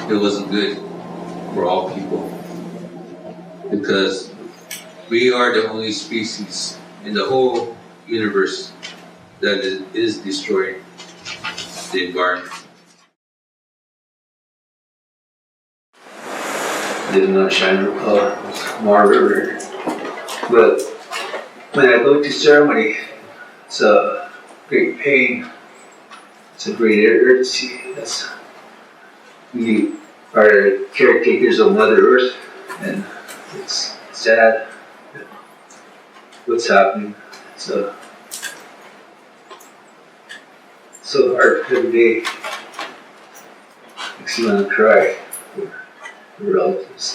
it wasn't good for all people. Because we are the only species in the whole universe that is destroying the environment. Did not shine her color, more river. But when I go to ceremony, it's a great pain. It's a great urgency. We are caretakers of Mother Earth, and it's sad what's happening. So hard every day. Makes you want to cry for relatives.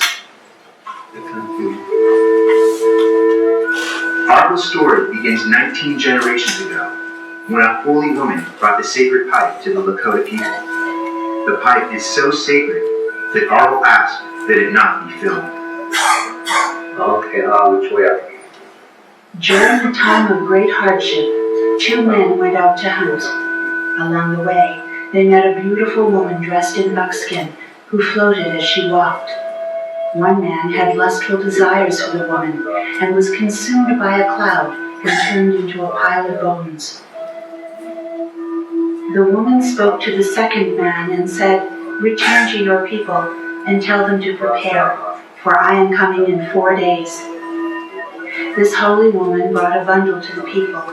Arvol's story begins 19 generations ago, when a holy woman brought the sacred pipe to the Lakota people. The pipe is so sacred that Arvol asked that it not be filmed. Okay, which way up? During the time of great hardship, two men went out to hunt. Along the way, they met a beautiful woman dressed in buckskin who floated as she walked. One man had lustful desires for the woman and was consumed by a cloud and turned into a pile of bones. The woman spoke to the second man and said, "Return to your people and tell them to prepare, for I am coming in 4 days." This holy woman brought a bundle to the people.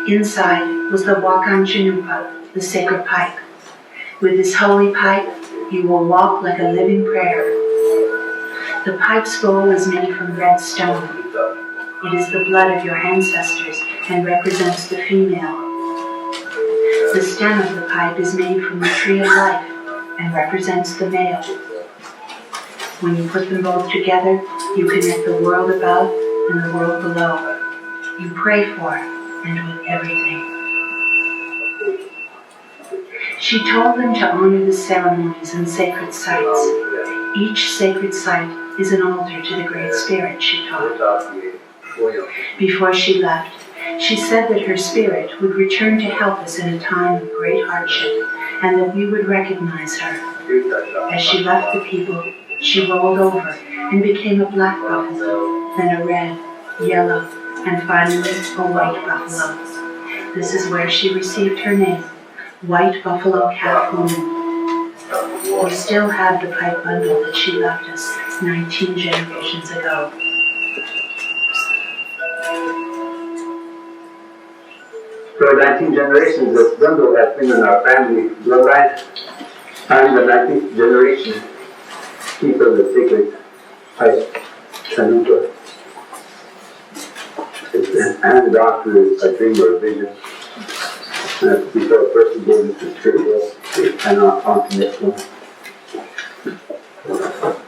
Inside was the Wakan Chinupa, the sacred pipe. With this holy pipe, you will walk like a living prayer. The pipe's bowl is made from red stone. It is the blood of your ancestors and represents the female. The stem of the pipe is made from the tree of life and represents the male. When you put them both together, you connect the world above and the world below. You pray for and with everything. She told them to honor the ceremonies and sacred sites. Each sacred site is an altar to the Great Spirit, she taught. Before she left, she said that her spirit would return to help us in a time of great hardship, and that we would recognize her. As she left the people, she rolled over and became a black buffalo, then a red, yellow, and finally a white buffalo. This is where she received her name, White Buffalo Calf Woman. We still have the pipe bundle that she left us 19 generations ago. For 19 generations, this bundle has been in our family bloodline. I'm the 19th generation keeper of the sacred pipe, Chanuka. It's handed on to a dream or a vision. Before a person goes into spiritual, they cannot on to the next one.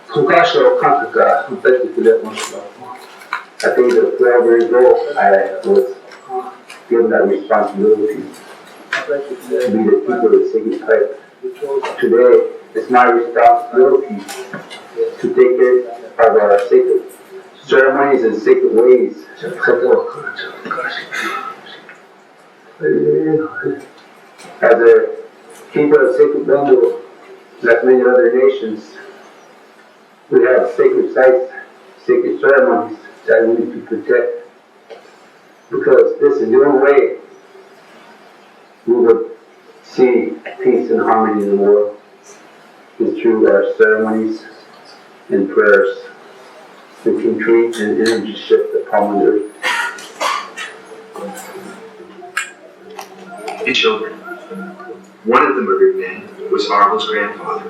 Kukasha Kantuka, I think at 12 years old, I was given that responsibility to be the keeper of the sacred pipe. Today, it's my responsibility to take care of our sacred ceremonies and sacred ways. As a keeper of sacred bundle, like many other nations, we have sacred sites, sacred ceremonies that we need to protect. Because this is the only way we would see peace and harmony in the world, is through our ceremonies and prayers. We can create an energy shift upon the earth. And children. One of the murdered men was Arvol's grandfather.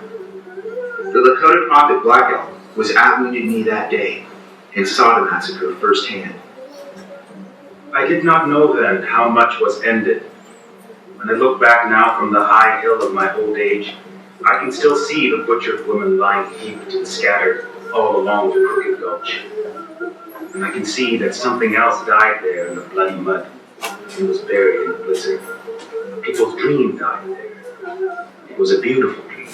The Lakota prophet Black Elk was at Wounded Knee that day and saw the massacre firsthand. I did not know then how much was ended. When I look back now from the high hill of my old age, I can still see the butchered women lying heaped and scattered all along the Crooked Gulch. And I can see that something else died there in the bloody mud and was buried in the blizzard. People's dream died there. It was a beautiful dream.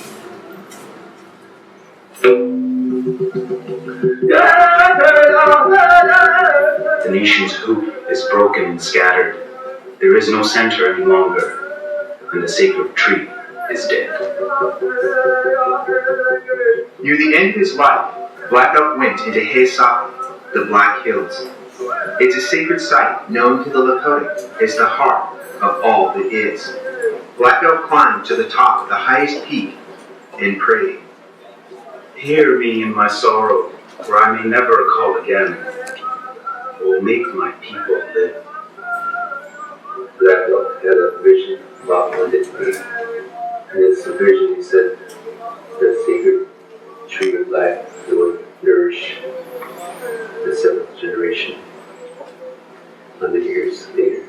The nation's hoop is broken and scattered. There is no center any longer, and the sacred tree is dead. Near the end of his life, Black Elk went into Hesapi, the Black Hills. It's a sacred site known to the Lakota as the heart of all that is. Black Elk climbed to the top of the highest peak and prayed. Hear me in my sorrow, for I may never call again. Oh, make my people live. Black Elk had a vision about one day. In his vision, he said, the sacred tree of life that would nourish the seventh generation 100 years later.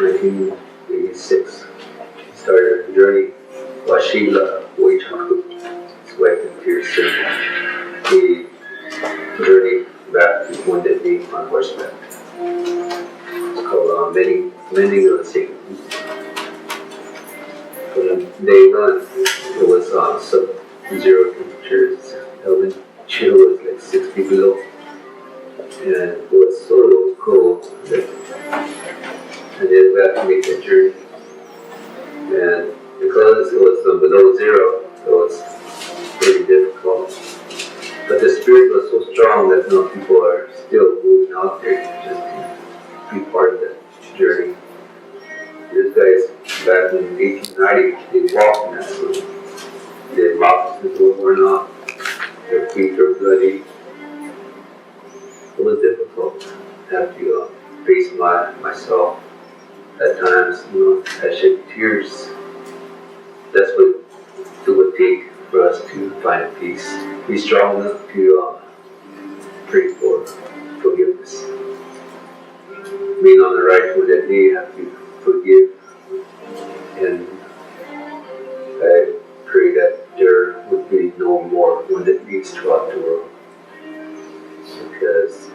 1986, he started a journey. Washila Waichaku, his wife and Pearson, he journeyed back to Wounded Knee on horseback. It's called Mending of the Sacred. When day one, it was sub-zero temperatures. Elvin chill was like 60 below. And it was so cold that I did have to make that journey. And because it was below zero, it was very difficult. But the spirit was so strong that people are still moving out there just to be part of that journey. These guys, back in 1890, they walked in that slope. Their moccasins were worn off, their feet were bloody. It was difficult. I have to face myself at times, I shed tears. That's what it would take for us to find peace. Be strong enough to pray for forgiveness. Being on the right foot that day, have to forgive. And I pray that there would be no more wounded knees throughout the world. Because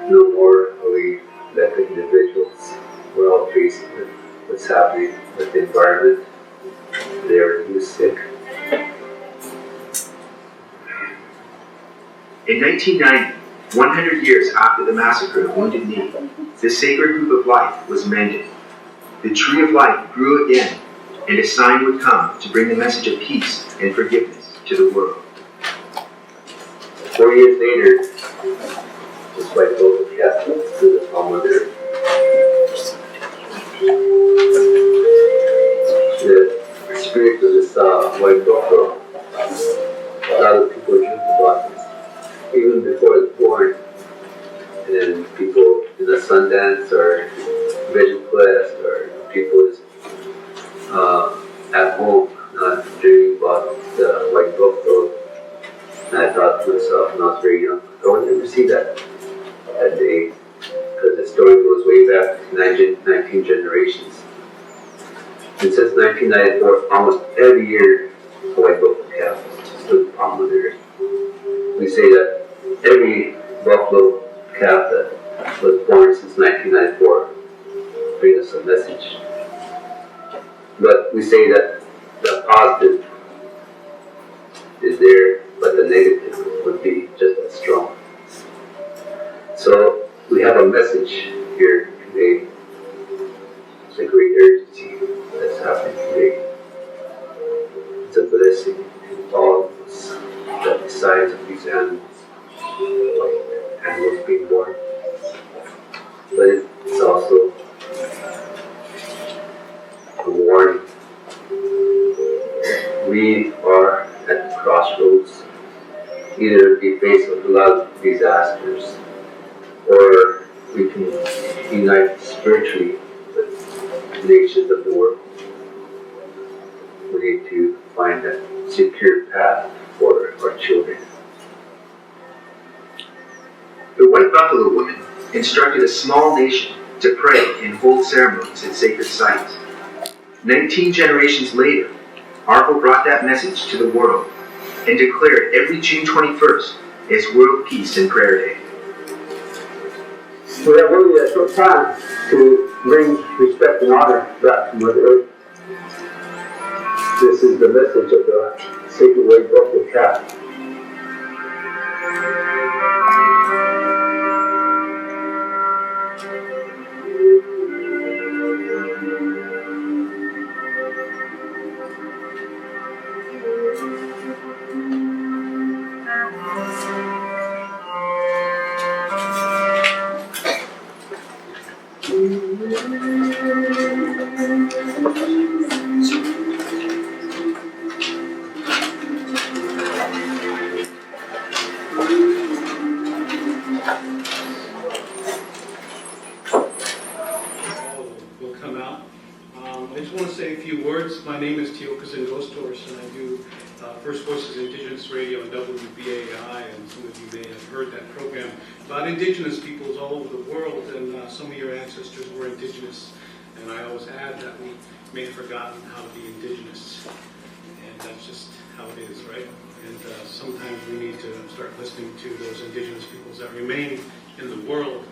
no more are we like individuals. We're all faced with what's happening with the environment. Everything is sick. In 1990, 100 years after the massacre of Wounded Knee, the sacred group of life was mended. The tree of life grew again, and a sign would come to bring the message of peace and forgiveness to the world. 4 years later, this white buffalo cat through the palm of their the spirit of this white buffalo. A lot of people dreamt about this even before it was born. And then people in the Sundance or Vision Quest or people just at home dreaming about the white buffalo. And I thought to myself when I was very young, I would never see that day, because the story goes way back to 19 generations. And since 1994, almost every year, a white buffalo calf stood palm of the earth. We say that every buffalo calf that was born since 1994 brings us a message. But we say that the positive is there, but the negative would be just as strong. So we have a message here today. It's a great urgency that's happening today. It's a blessing to all of us, that the signs of these animals being born. But it's also a warning. We are at the crossroads. Either be faced with a lot of disasters, or we can unite spiritually with the nations of the world. We need to find a secure path for our children. The White Buffalo woman instructed a small nation to pray and hold ceremonies at sacred sites. 19 generations later, Arvol brought that message to the world and declared every June 21st as World Peace and Prayer Day. We have only a short time to bring respect and honor back to Mother Earth. This is the message of the sacred white buffalo calf. Ghost Horse, and I do First Voices Indigenous Radio on WBAI, and some of you may have heard that program about Indigenous peoples all over the world, and some of your ancestors were Indigenous, and I always add that we may have forgotten how to be Indigenous, and that's just how it is, right? And sometimes we need to start listening to those Indigenous peoples that remain in the world.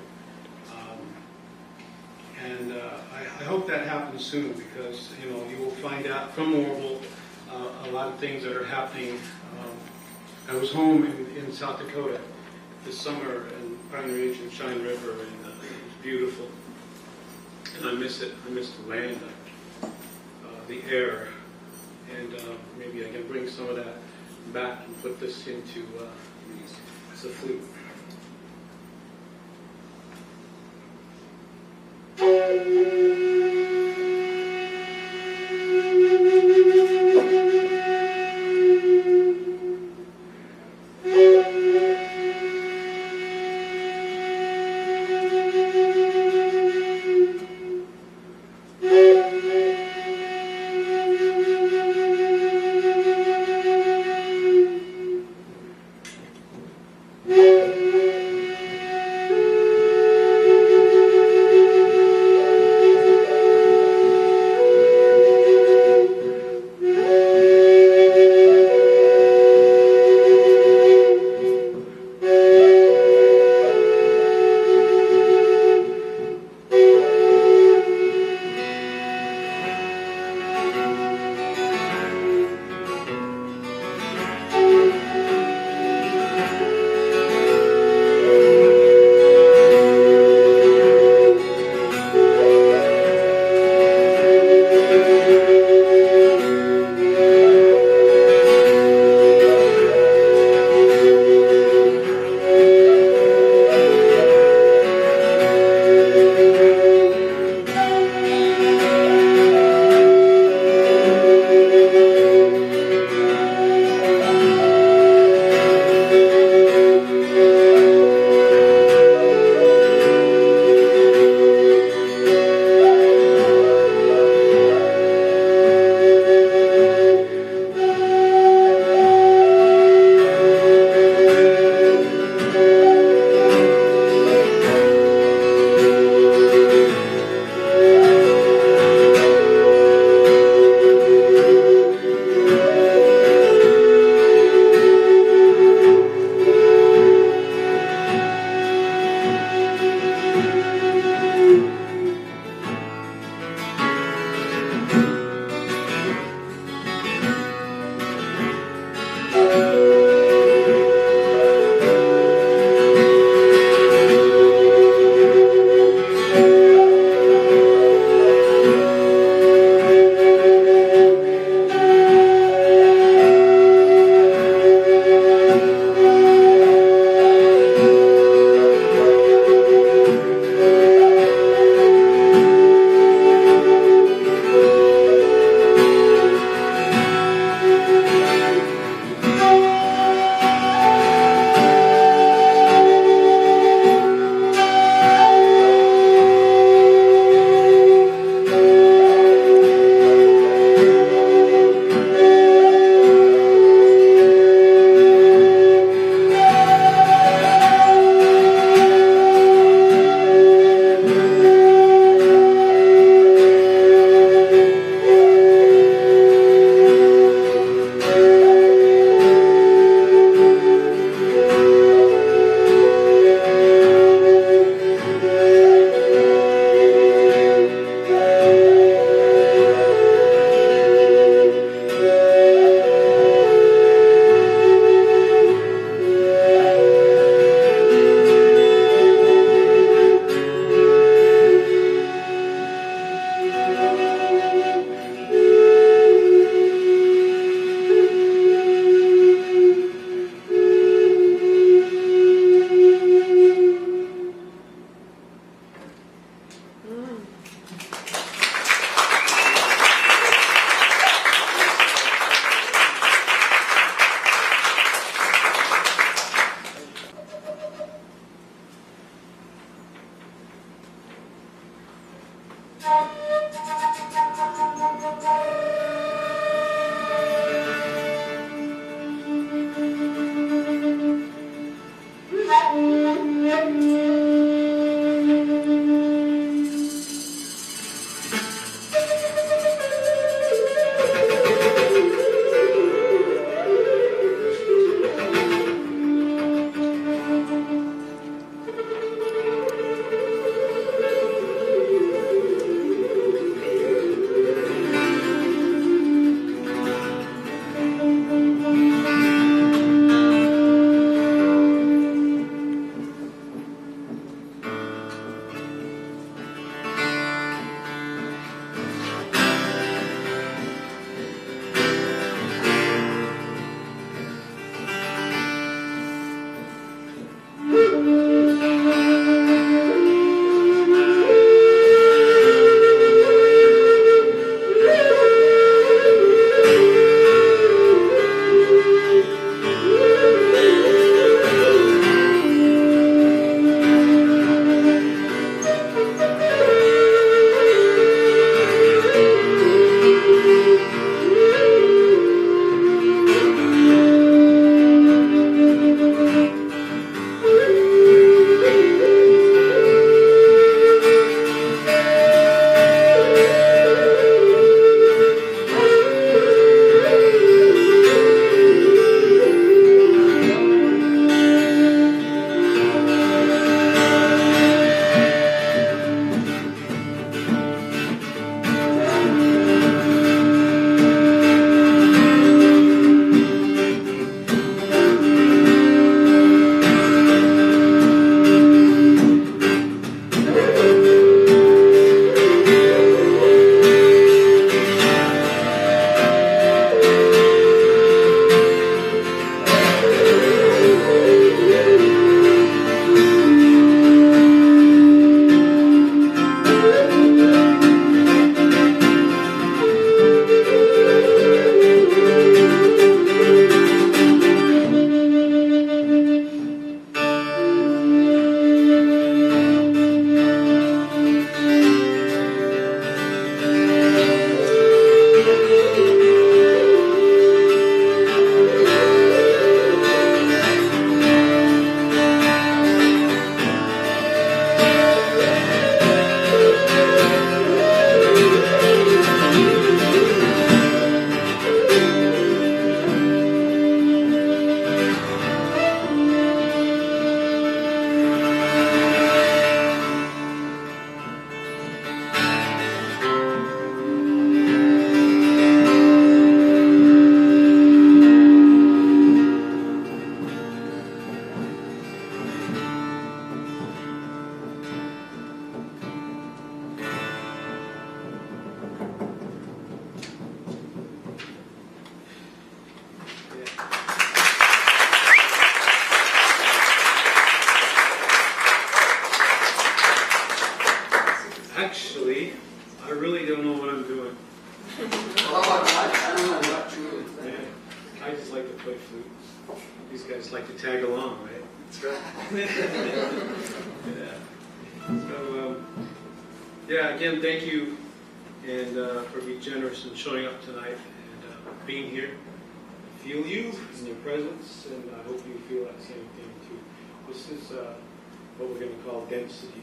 I hope that happens soon, because you will find out from Arvol a lot of things that are happening. I was home in South Dakota this summer in Pine Ridge and Shine River, and it was beautiful. And I miss it. I miss the land, the air, and maybe I can bring some of that back and put this into as a flute. Yeah. play flute. These guys like to tag along, right? That's right. Yeah. So, yeah, again, thank you and for being generous and showing up tonight and being here. I feel you in your presence, and I hope you feel that same thing too. This is what we're going to call density.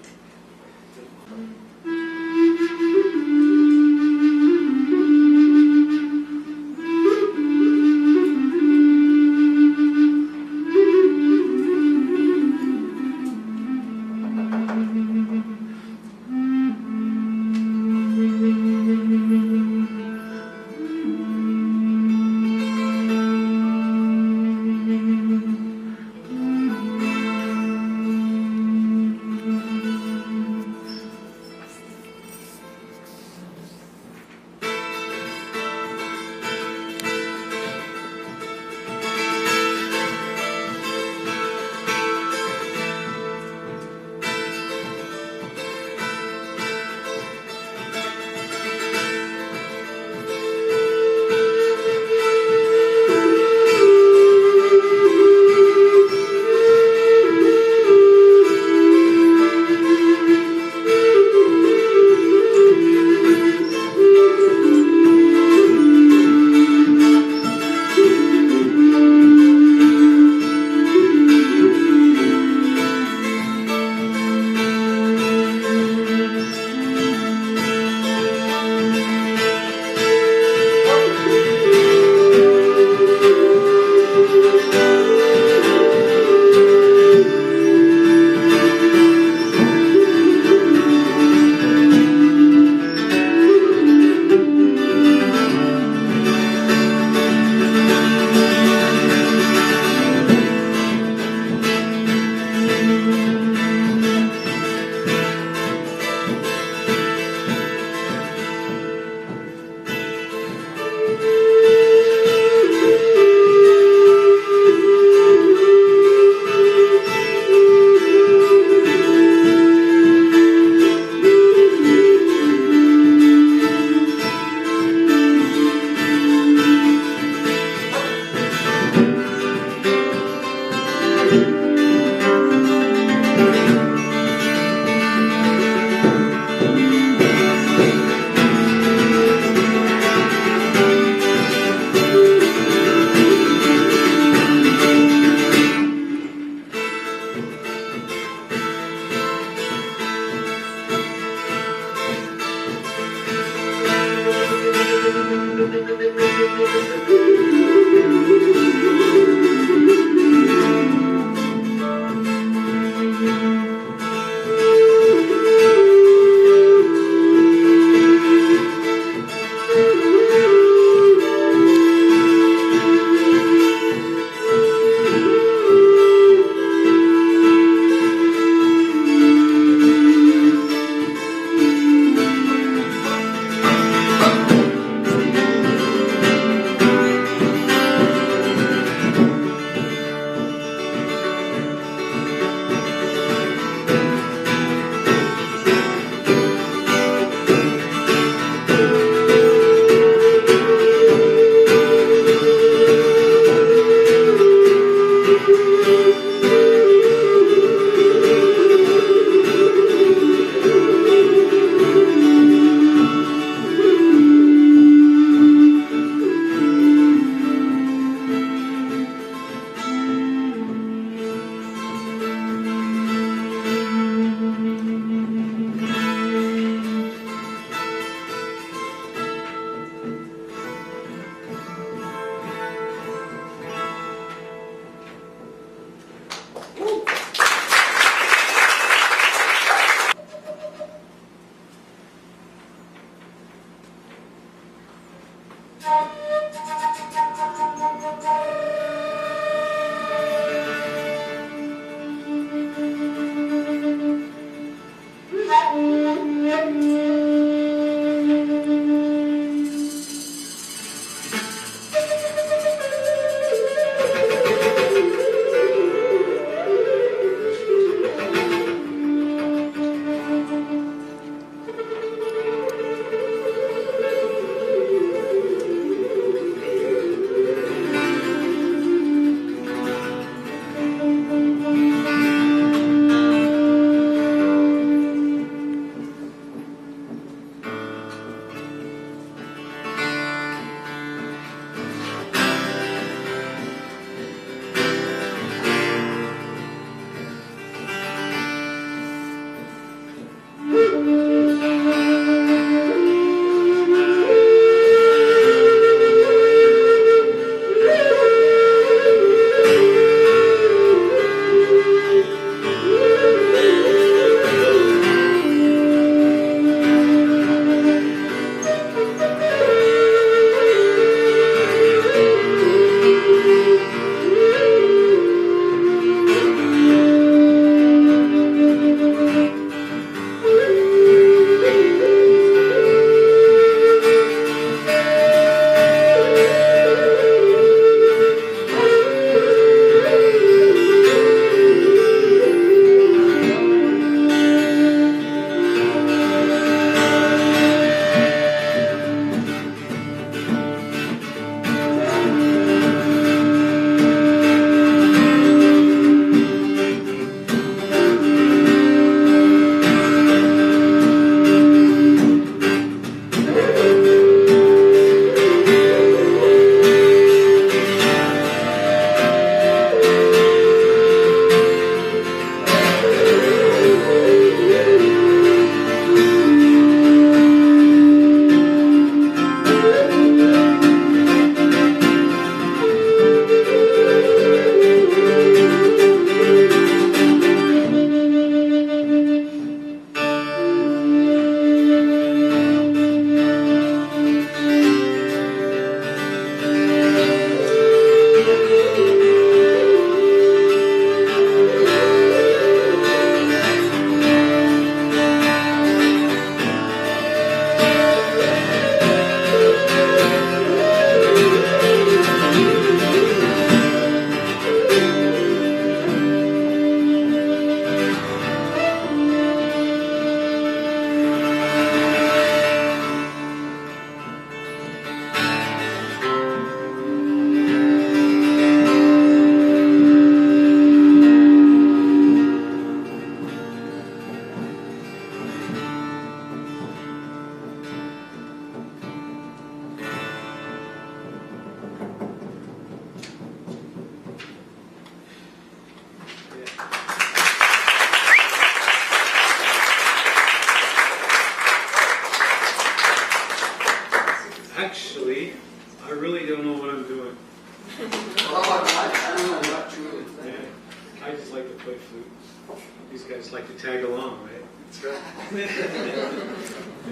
These guys like to tag along, right? That's right.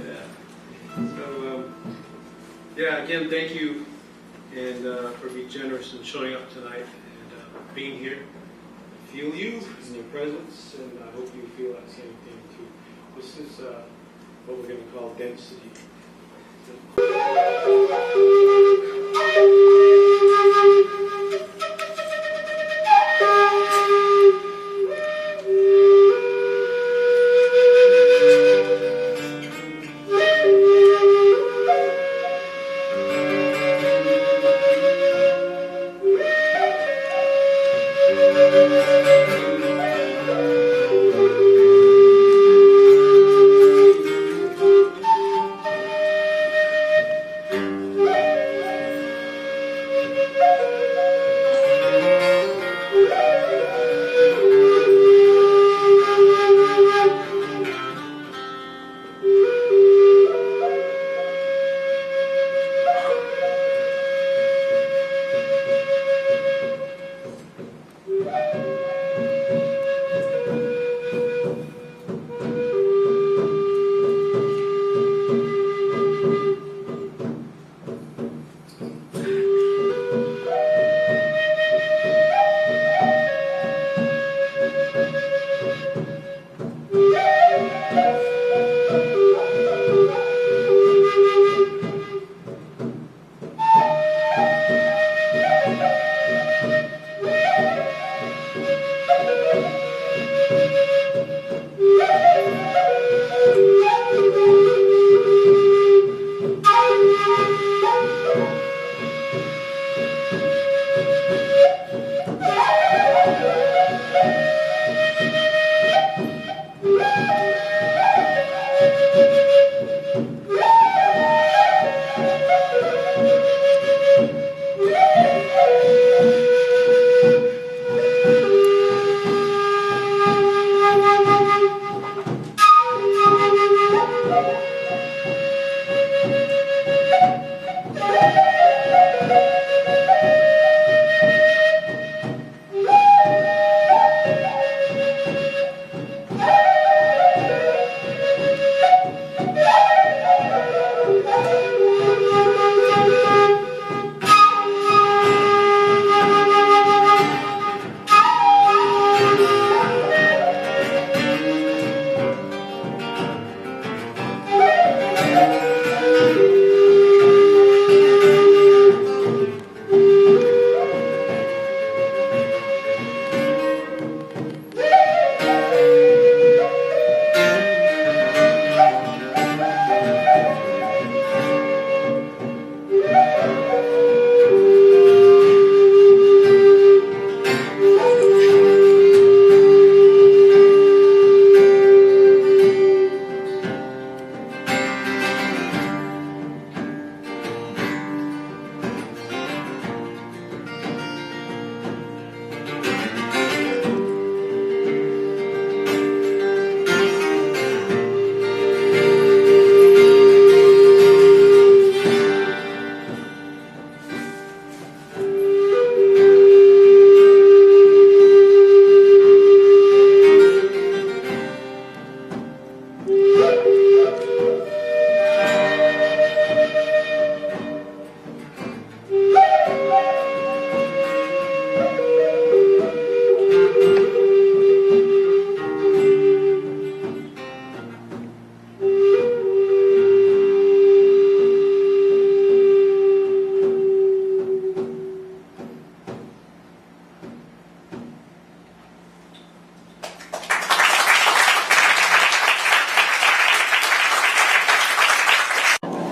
Yeah. So, yeah, again, thank you and for being generous and showing up tonight and being here. I feel you in your presence, and I hope you feel that same thing too. This is what we're going to call density.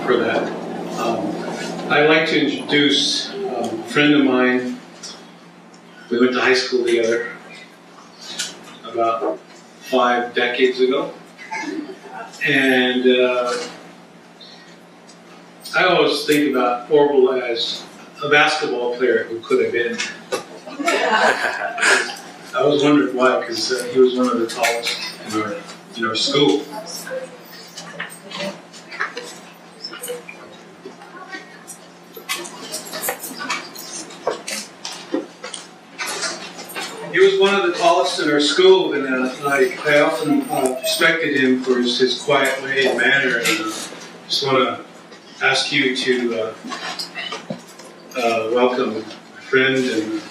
For that. I'd like to introduce a friend of mine. We went to high school together about 5 decades ago. And I always think about Arvol as a basketball player who could have been. I was wondering why, because he was one of the tallest in our school. He was one of the tallest in our school, and I often respected him for his quiet way and manner. And just want to ask you to welcome my friend and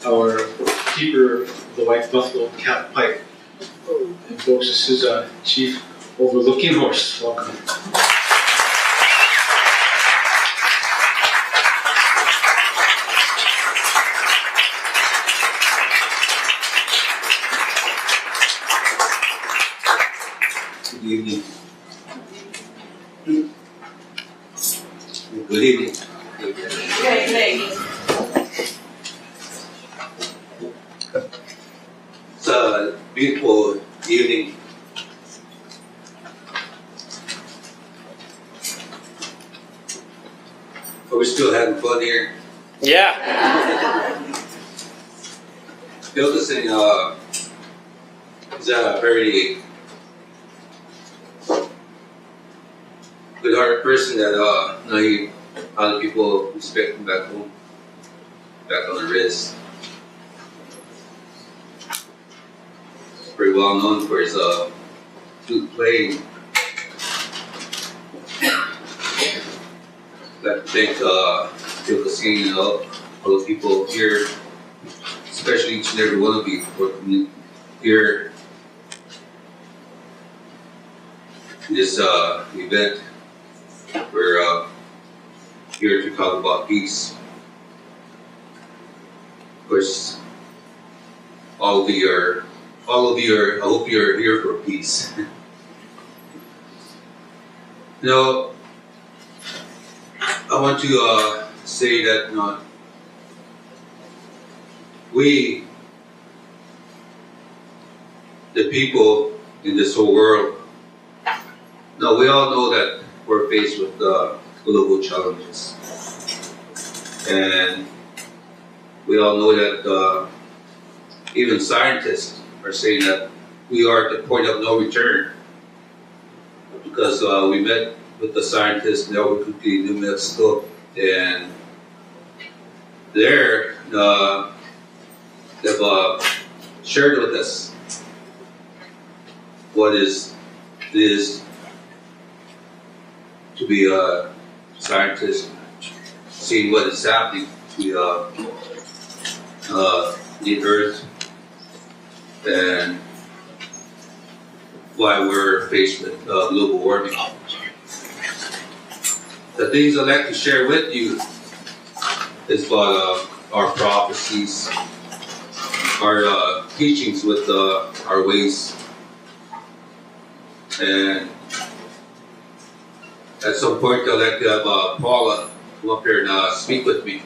our keeper of the White Buffalo Cat Pipe. And folks, this is Chief Overlooking Horse. Welcome. Good evening. Good evening. It's a beautiful evening. Are we still having fun here? Yeah. Noticing is a very good-hearted person that a lot of people respect him back home, back on the wrist. He's pretty well known for his flute playing. I'd like to thank Phil Cassini and all the people here, especially each and every one of you for coming here in this event. We're here to talk about peace. Of course, all of you are, I hope you're here for peace. You know, I want to say that we, the people in this whole world, we all know that we're faced with global challenges. And we all know that even scientists are saying that we are at the point of no return. Because we met with the scientists in Albuquerque, New Mexico, and they've shared with us what is to be a scientist, seeing what is happening to the Earth and why we're faced with global warming. The things I'd like to share with you is about our prophecies, our teachings with our ways, and at some point I'd like to have Paula come up here and speak with me,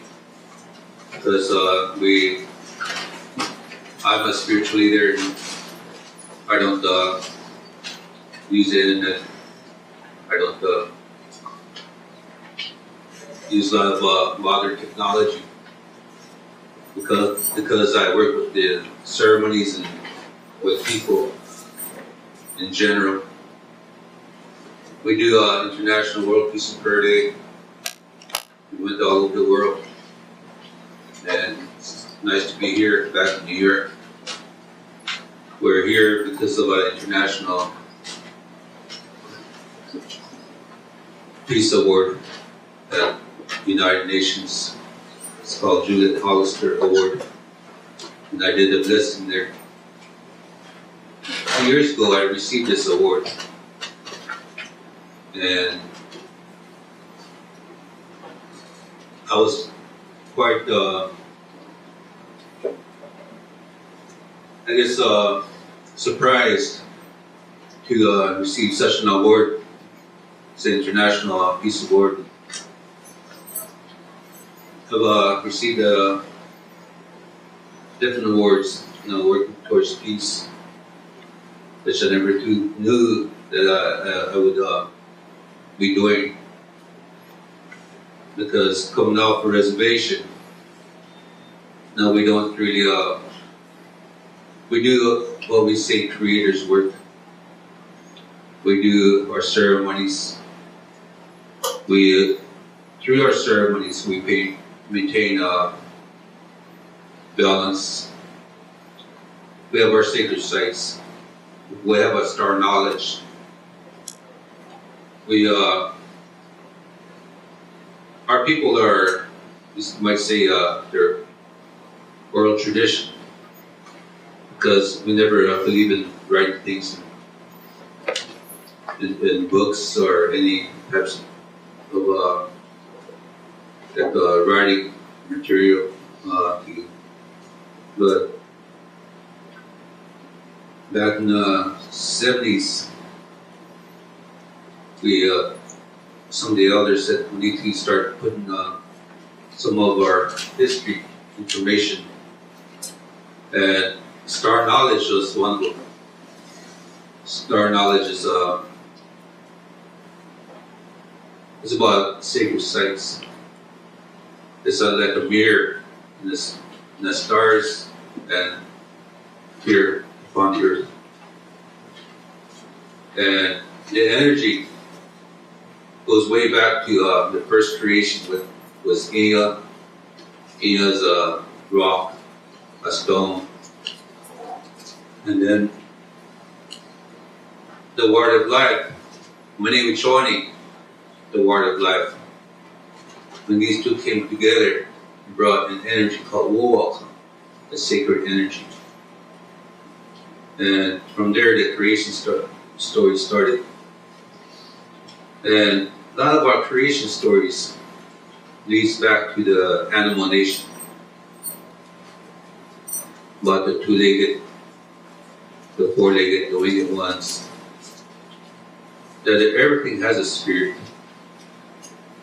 because I'm a spiritual leader and I don't use the internet. I don't use a lot of modern technology because I work with the ceremonies and with people in general. We do International World Peace and Prayer Day. We went all over the world, and it's nice to be here back in New York. We're here because of an international peace award at United Nations. It's called Juliet Hollister Award, and I did a blessing there. 2 years ago, I received this award, and I was quite, surprised to receive such an award. It's an International Peace Award. I've received different awards, working towards peace, which I never knew that I would be doing. Because coming off a reservation, we don't really, we do what we say creators work. We do our ceremonies. Through our ceremonies, we maintain balance We have our sacred sites. We have our star knowledge. Our people are, you might say, they're oral tradition, because we never believe in writing things in books or any types of writing material. But back in the 70s, some of the elders said we need to start putting some of our history information, and star knowledge was one of them. Star knowledge is about sacred sites. It's like a mirror in the stars and here upon the earth. And the energy goes way back to the first creation was Ea. Ea's a rock, a stone, and then the word of life, Maniwichoni, the word of life. When these two came together, it brought an energy called Wowak, a sacred energy. And from there, the creation story started. And a lot of our creation stories leads back to the animal nation, about the two-legged, the four-legged, the winged ones. That everything has a spirit.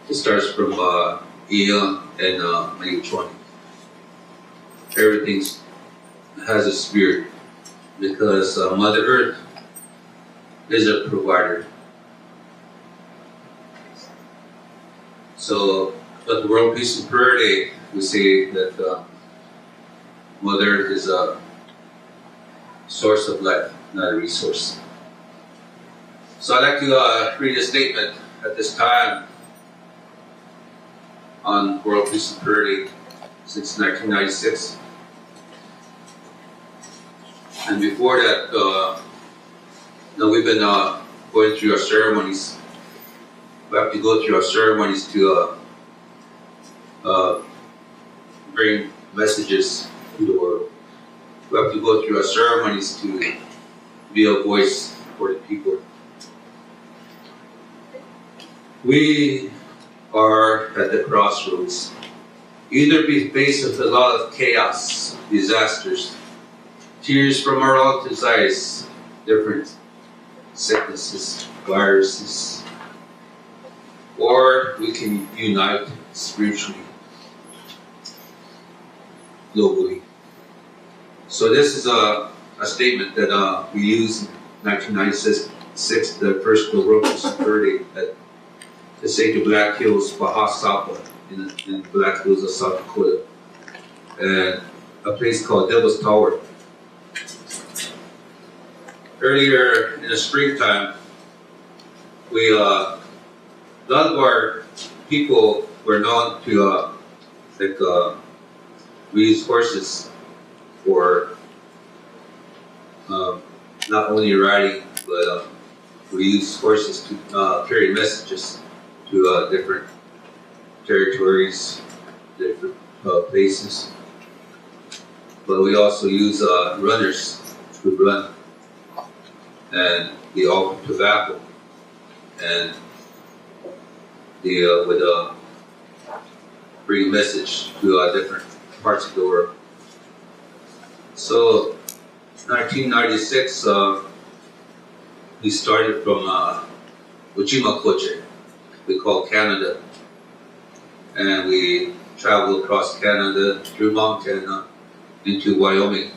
It starts from Ea and Maniwichoni. Everything has a spirit because Mother Earth is a provider. So, at the World Peace and Prayer Day, we say that Mother Earth is a source of life, not a resource. So I'd like to read a statement at this time on World Peace and Prayer Day since 1996. And before that, we've been going through our ceremonies. We have to go through our ceremonies to bring messages to the world. We have to go through our ceremonies to be a voice for the people. We are at the crossroads. Either be faced with a lot of chaos, disasters, tears from our relatives' eyes, different sicknesses, viruses, or we can unite spiritually, globally. So this is a statement that we used in 1996, the first World Peace and Prayer Day at the sacred Black Hills, Bahasapa, in the Black Hills of South Dakota, and a place called Devil's Tower. Earlier in the springtime, a lot of our people were known to we use horses for not only riding, but we use horses to carry messages to different territories, different places. But we also use runners to run, and they offer tobacco, and they would bring a message to different parts of the world. So, 1996, we started from Uchimakoche, we call Canada, and we traveled across Canada through Montana into Wyoming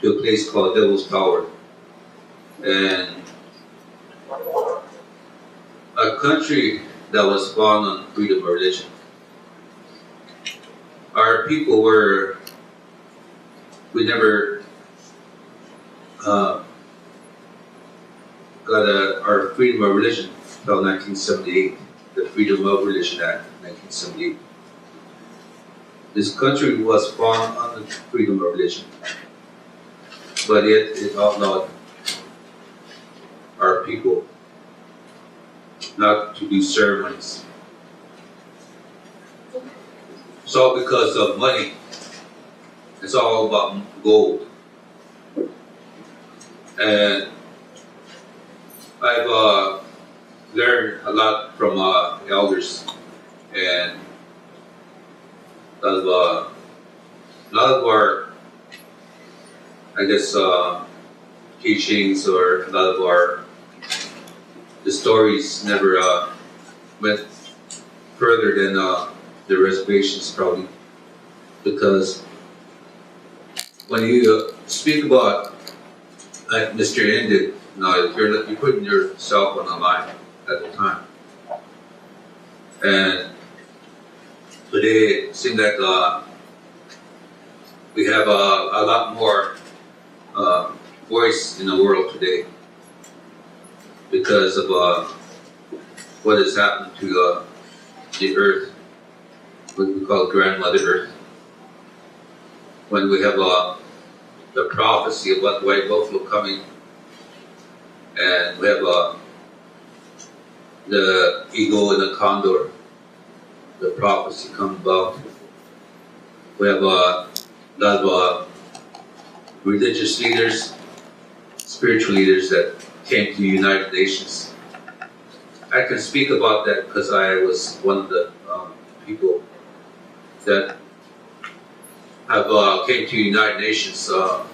to a place called Devil's Tower, and a country that was founded on freedom of religion. Our people we never got our freedom of religion until 1978, the Freedom of Religion Act, 1978. This country was founded on the freedom of religion. but yet it outlawed our people not to do ceremonies. It's all because of money. It's all about gold. And I've learned a lot from elders and a lot of our, I guess, teachings, or a lot of the stories never went further than the reservations, probably, because when you speak about, like Mr. N did, you're putting yourself on the line at the time, and today it seems like we have a lot more voice in the world today because of what has happened to the earth, what we call grandmother earth. When we have the prophecy about the white buffalo coming, and we have the eagle and the condor, the prophecy come about. We have a lot of religious leaders, spiritual leaders that came to the United Nations. I can speak about that because I was one of the people that have came to the United Nations, and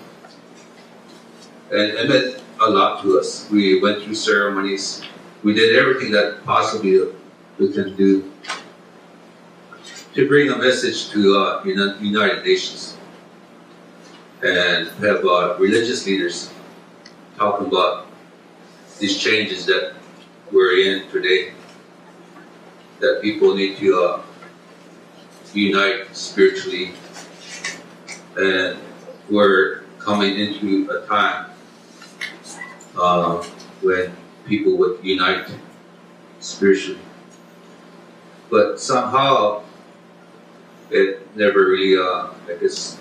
it meant a lot to us. We went through ceremonies. We did everything that possibly we can do to bring a message to United Nations, and have religious leaders talking about these changes that we're in today, that people need to unite spiritually, and we're coming into a time when people would unite spiritually. But somehow it never really, I guess,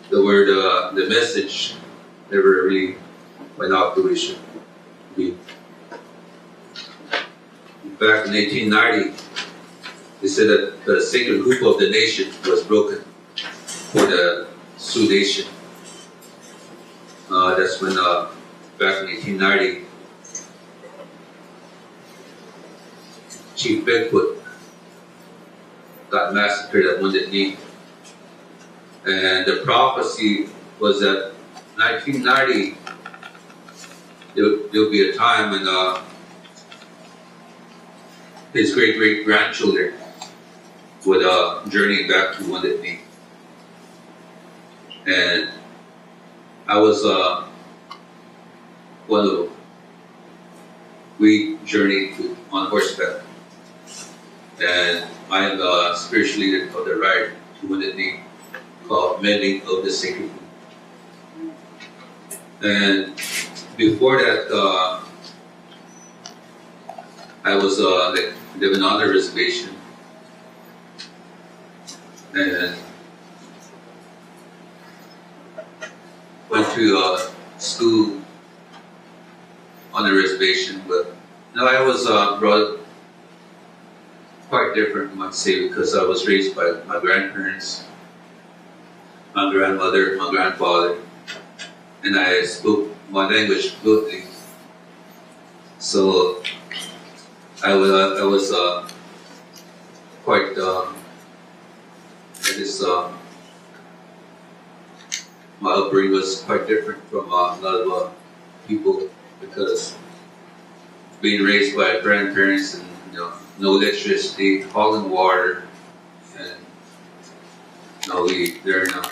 the word, the message never really went out the way it should be. Back in 1890, they said that the sacred hoop of the nation was broken for the Sioux Nation. That's when, back in 1890, Chief Bigfoot got massacred at Wounded Knee. And the prophecy was that 1990, there'll be a time when his great-great-grandchildren would journey back to Wounded Knee. And I was one of them. We journeyed on horseback. And I am the spiritual leader of the ride to Wounded Knee, called Mending of the Sacred Hoop. And before that, I was living on a reservation, and went to school on the reservation. But no, I was brought up quite different, I might say, because I was raised by my grandparents, my grandmother, my grandfather, and I spoke my language fluently. So I was quite, I guess, my upbringing was quite different from a lot of people, because being raised by grandparents and no electricity, hauling water, and we learn how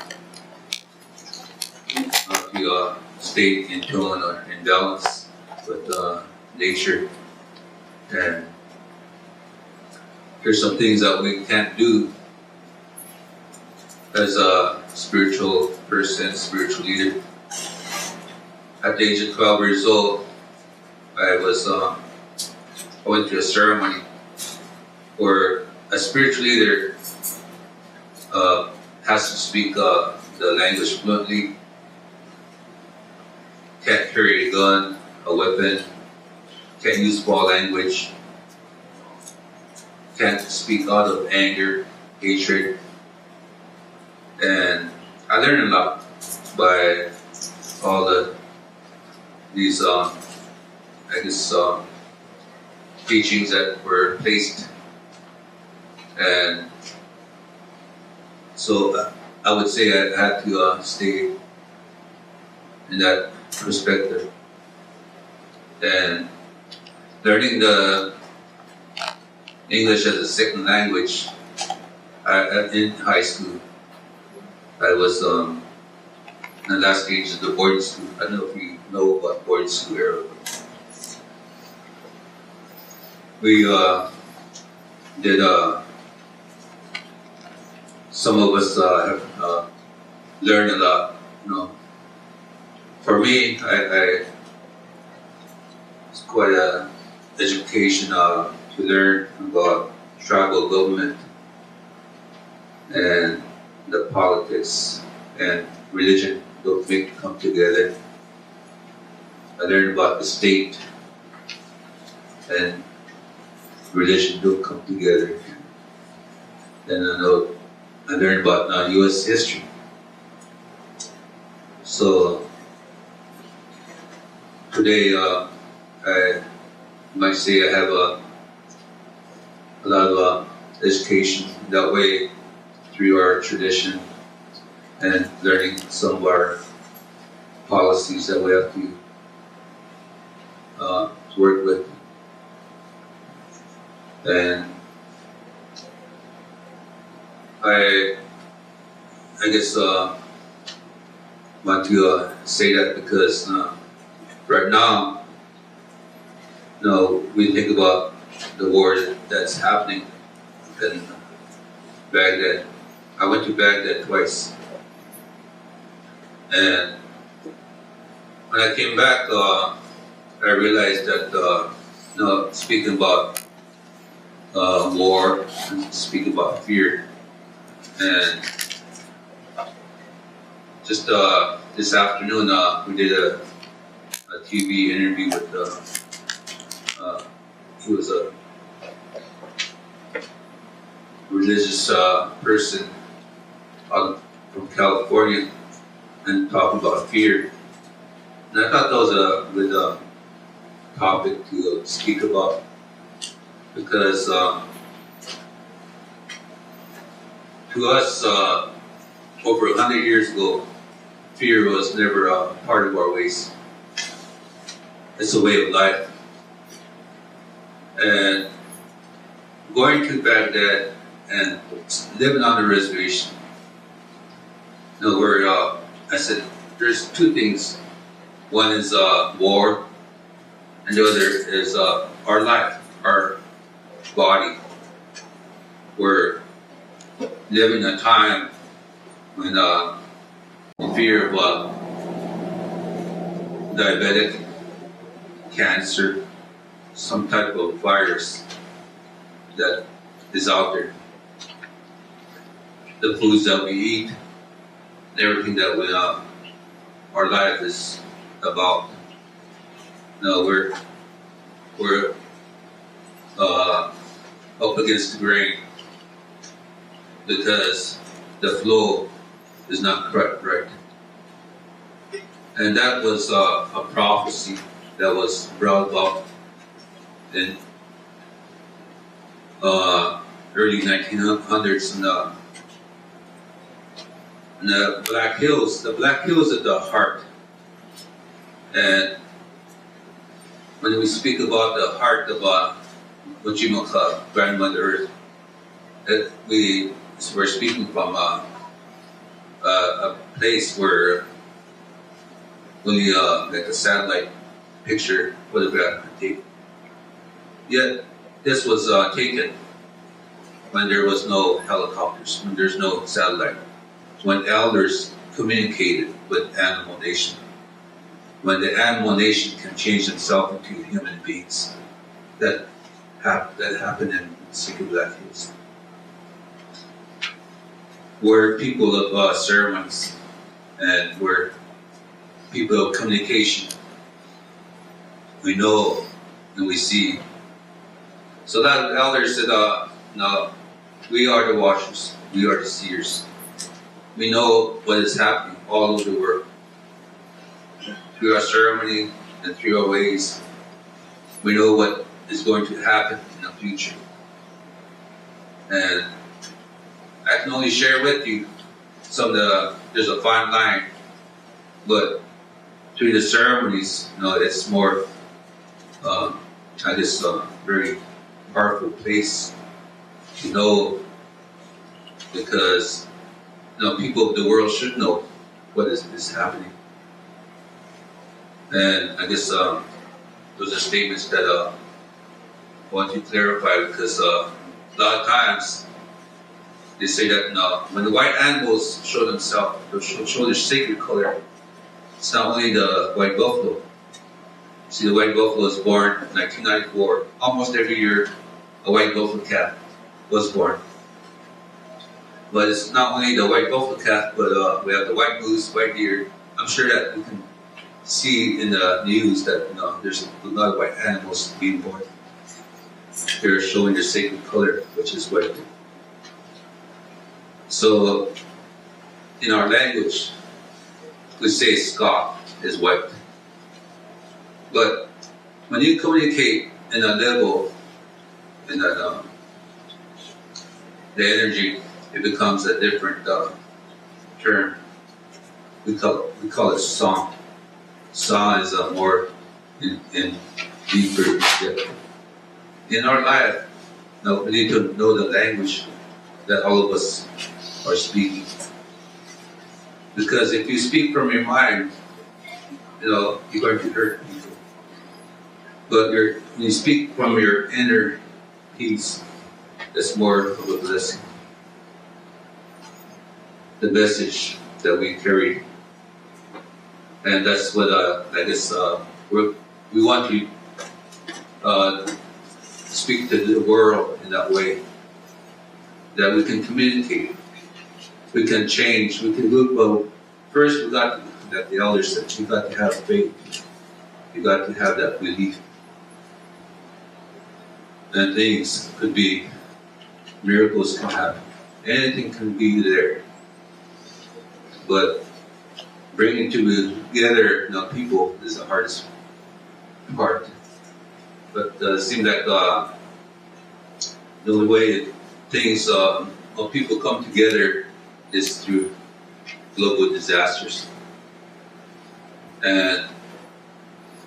to stay in tune or in balance with nature. And there's some things that we can't do as a spiritual person, spiritual leader. At the age of 12 years old, I went to a ceremony where a spiritual leader has to speak the language fluently, can't carry a gun, a weapon, can't use foul language, can't speak out of anger, hatred, and I learned a lot by all these teachings that were placed, and so I would say I had to stay in that perspective, and learning the English as a second language in high school. I was in the last stage of the boarding school. I don't know if you know about boarding school era. We did some of us have learned a lot. You know, for me, it's quite a education to learn about tribal government and the politics and religion don't come together. I learned about the state and religion don't come together. Then I learned about U.S. history. So today I might say I have a lot of education that way through our tradition and learning some of our policies that we have to work with. And I guess want to say that because right now, we think about the war that's happening in Baghdad. I went to Baghdad twice, and when I came back, I realized that speaking about war, speaking about fear, and just this afternoon we did a TV interview with he was a religious person from California and talking about fear. And I thought that was a good topic to speak about because to us, over 100 years ago, fear was never a part of our ways. It's a way of life. And going to Baghdad and living on the reservation, where I said there's two things. One is war, and the other is our life, our body. We're living a time when the fear of diabetic, cancer, some type of virus that is out there. The foods that we eat, everything that our life is about. We're up against the grain because the flow is not correct, right? And that was a prophecy that was brought about in early 1900s in the Black Hills. The Black Hills at the heart. And when we speak about the heart of Wajimaka, Grandmother Earth, that we're speaking from a place where only like a satellite picture photograph could take. Yet this was taken when there was no helicopters, when there's no satellite, when elders communicated with animal nation, when the animal nation can change themselves into human beings. That happened in Secret Black Hills. We're people of ceremonies. and we're people of communication. We know and we see. So that elders said, no, we are the watchers, we are the seers. We know what is happening all over the world. Through our ceremony and through our ways, we know what is going to happen in the future. And I can only share with you there's a fine line, but through the ceremonies, it's more, very powerful place to know, because people of the world should know what is happening. And I guess those are statements that I want to clarify, because a lot of times they say that when the white animals show themselves, show their sacred color, it's not only the white buffalo. See, the white buffalo was born in 1994. Almost every year, a white buffalo calf was born. But it's not only the white buffalo calf, but we have the white moose, white deer. I'm sure that you can see in the news that there's a lot of white animals being born. They're showing their sacred color, which is white. So, in our language, we say ska is white. But when you communicate in a level, in that the energy, it becomes a different term. We call it song. Song is more in deeper depth. In our life, we need to know the language that all of us are speaking. Because if you speak from your mind, you're going to hurt people. But when you speak from your inner peace, that's more of a blessing. The message that we carry. And that's what I guess we want to speak to the world in that way. That we can communicate. We can change. We can look. Well, first we got that the elders said, you got to have faith. You got to have that belief. And things could be, miracles can happen. Anything can be there. But bringing together people is the hardest part. But it seems like the only way things, when people come together is through global disasters. And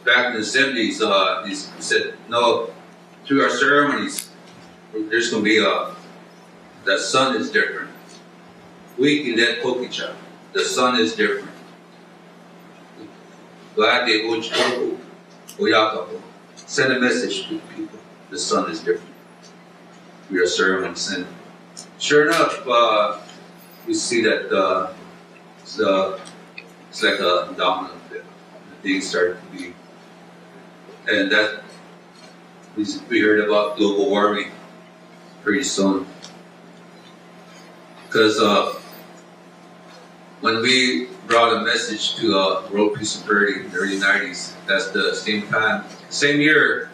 back in the 70s, he said, no, through our ceremonies, there's going to be the sun is different. We can let Pokicha. The sun is different. Send a message to the people. The sun is different. We are ceremonies. And sure enough, we see that it's like a domino effect. Things start to be, and that we heard about global warming pretty soon. Because when we brought a message to World Peace and Purity in the early 90s, that's the same year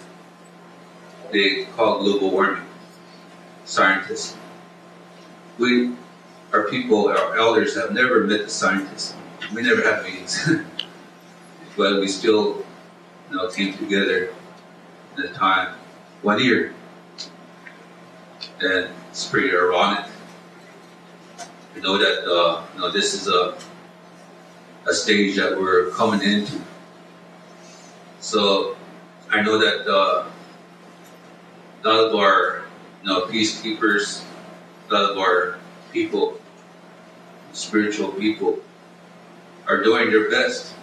they called global warming. Scientists. Our elders have never met the scientists. We never had meetings. But we still came together at a time, 1 year. And it's pretty ironic. We know that this is a stage that we're coming into. So I know that a lot of our peacekeepers, a lot of our people, spiritual people, are doing their best.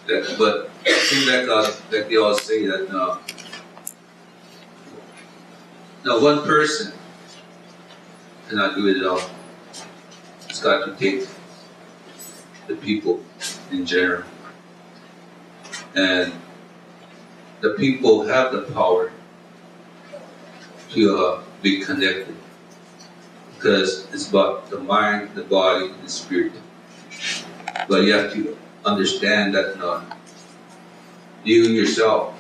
But it seems like they all say that one person cannot do it all. It's got to take the people in general. And the people have the power to be connected. Because it's about the mind, the body, and the spirit. But you have to understand that you yourself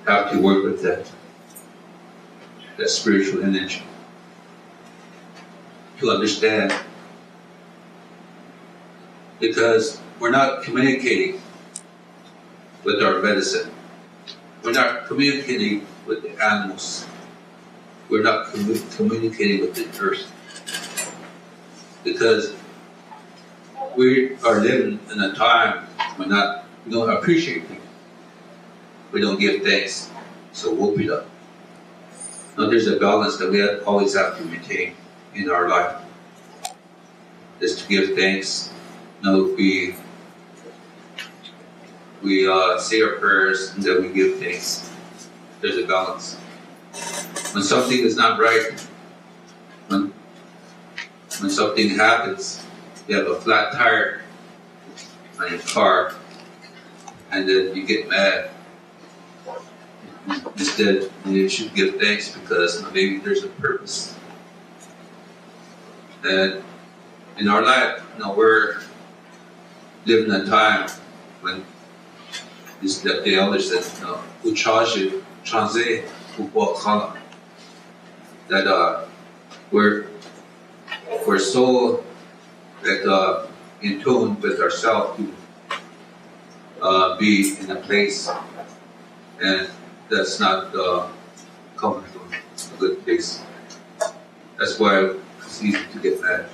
have to work with that spiritual energy to understand, because we're not communicating with our medicine. We're not communicating with the animals. We're not communicating with the earth. Because we are living in a time when we don't appreciate people. We don't give thanks. So whoop it up. Now there's a balance that we always have to maintain in our life. Is to give thanks. Now we say our prayers and then we give thanks. There's a balance. When something is not right, when something happens, you have a flat tire on your car, and then you get mad. Instead, you should give thanks because maybe there's a purpose. And in our life, we're living a time when the elders said, that we're so in tune with ourselves to be in a place, and that's not comfortable, a good place. That's why it's easy to get mad.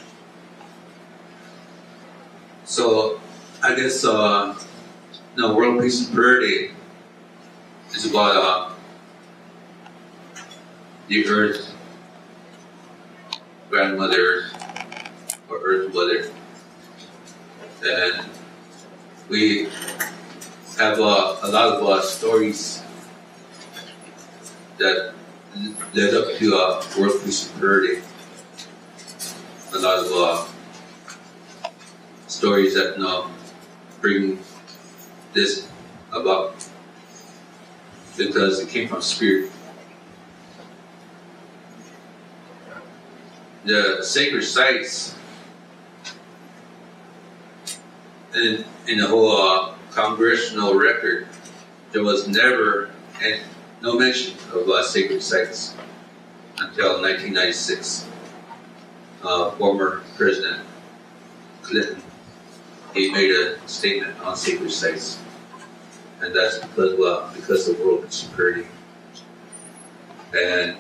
So I guess World Peace and Prayer Day is about the Earth Grandmother or Earth Mother, and we have a lot of stories that led up to World Peace and Prayer Day. A lot of stories that bring this about, because it came from spirit. The sacred sites in the whole congressional record, there was never no mention of sacred sites until 1996. Former President Clinton, he made a statement on sacred sites, and that's because of world security. And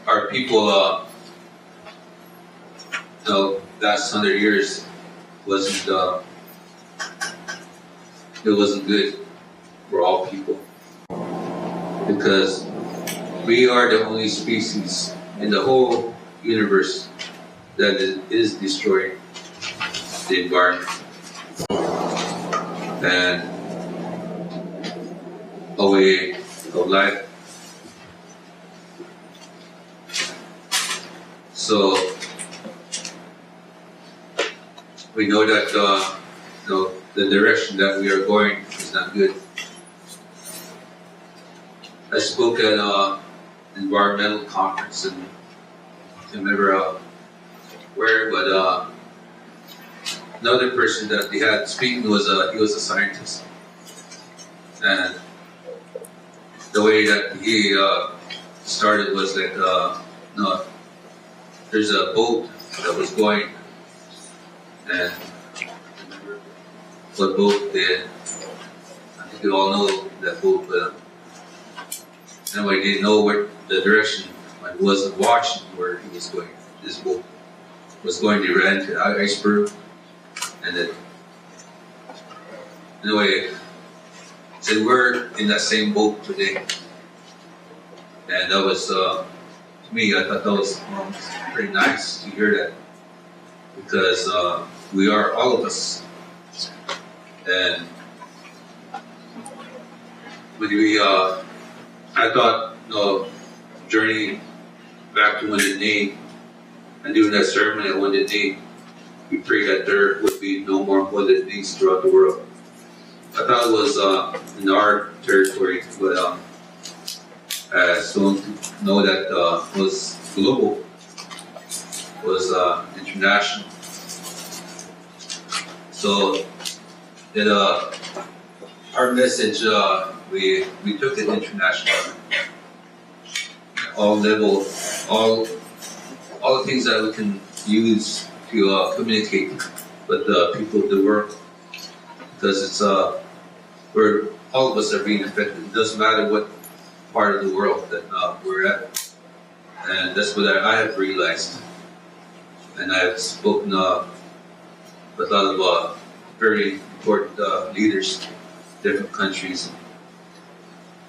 our people, last 100 years wasn't good for all people, because we are the only species in the whole universe that is destroying the environment and a way of life. So we know that the direction that we are going is not good. I spoke at an environmental conference, and I can't remember where, but another person that they had speaking was he was a scientist, and the way that he started was like there's a boat that was going, and what boat did, I think you all know that boat, but anyway, he didn't know what the direction, he wasn't watching where he was going. This boat was going to run into the iceberg, and then anyway, so we're in that same boat today, and that was to me, I thought that was pretty nice to hear that, because we are all of us, and when we I thought journey back to Wounded Knee and doing that ceremony at Wounded Knee, we prayed that there would be no more Wounded Knees throughout the world. I thought it was in our territory, but so to know that was global was interesting. international. So it, our message, we took it international. All level, all the things that we can use to communicate with the people of the world, because it's we're all of us are being affected. It doesn't matter what part of the world that we're at, and that's what I have realized. And I've spoken with a lot of very important leaders, different countries.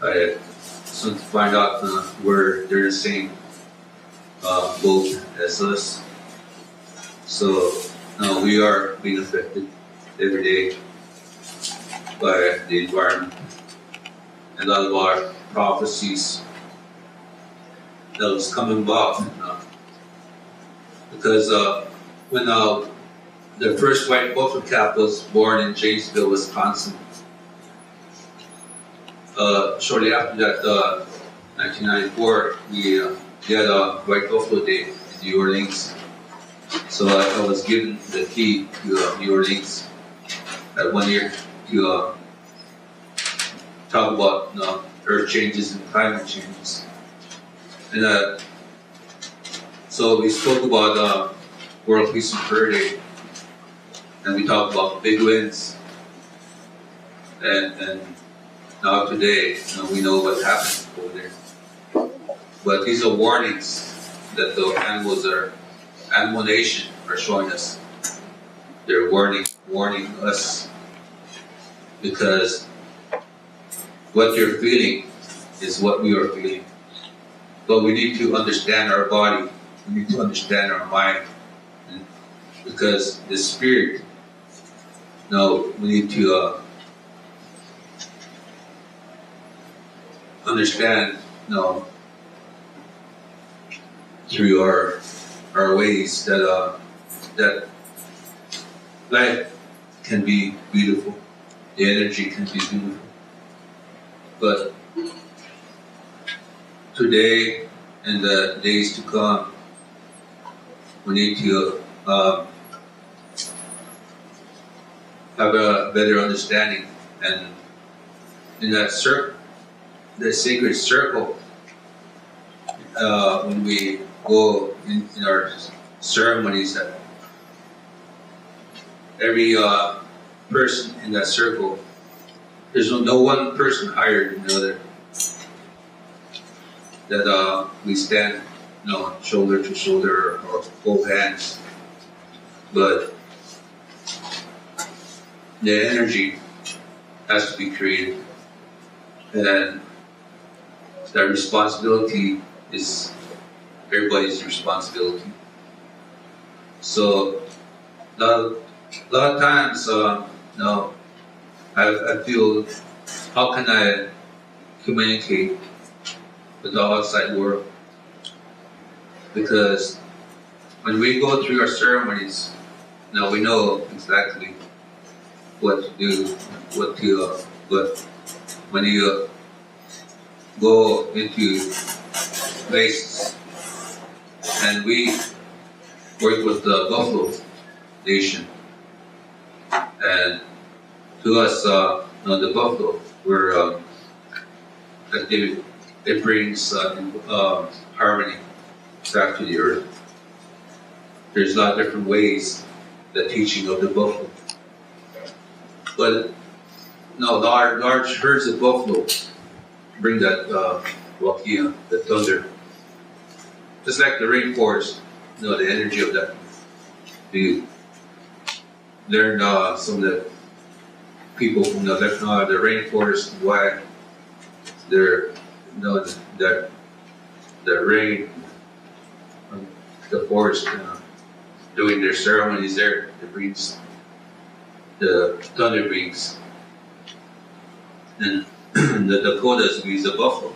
I soon to find out where they're the same boat as us. So we are being affected every day by the environment. And a lot of our prophecies that was coming about. Because when the first white buffalo calf was born in Janesville, Wisconsin, shortly after that, 1994, we had a White Buffalo Day in New Orleans. So I was given the key to New Orleans that 1 year to talk about earth changes and climate changes. And so we spoke about World Peace and Prayer Day, and we talked about big winds. And now today, we know what happened over there. But these are warnings that the animal nation are showing us. They're warning us, because what you're feeling is what we are feeling. But we need to understand our body. We need to understand our mind, because the spirit. No, we need to understand. No, through our ways that life can be beautiful. The energy can be beautiful. But today and the days to come, we need to have a better understanding. And in that the sacred circle, when we go in our ceremonies, that every person in that circle, there's no one person higher than the other. That we stand, shoulder to shoulder or hold hands, but the energy has to be created, and that responsibility is everybody's responsibility. So a lot of times, I feel, how can I communicate with the outside world? Because when we go through our ceremonies, we know exactly what to do, but when you go into places, and we work with the Buffalo Nation, and to us, the Buffalo, we're it brings harmony back to the earth. There's a lot of different ways, the teaching of the buffalo. But large herds of buffalo bring that wakia, the thunder. Just like the rainforest, the energy of that. We learn some of the people from the rainforest, why they're the rain, the forest, doing their ceremonies there. It brings the thunder brings, and the Dakotas brings the buffalo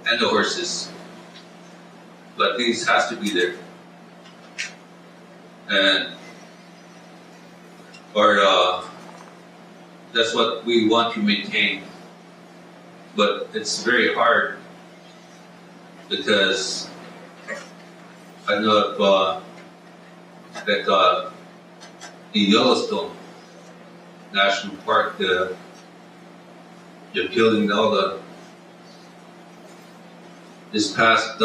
and the horses. But these has to be there, and that's what we want to maintain. But it's very hard, because I know that in Yellowstone National Park, they're killing all the. This past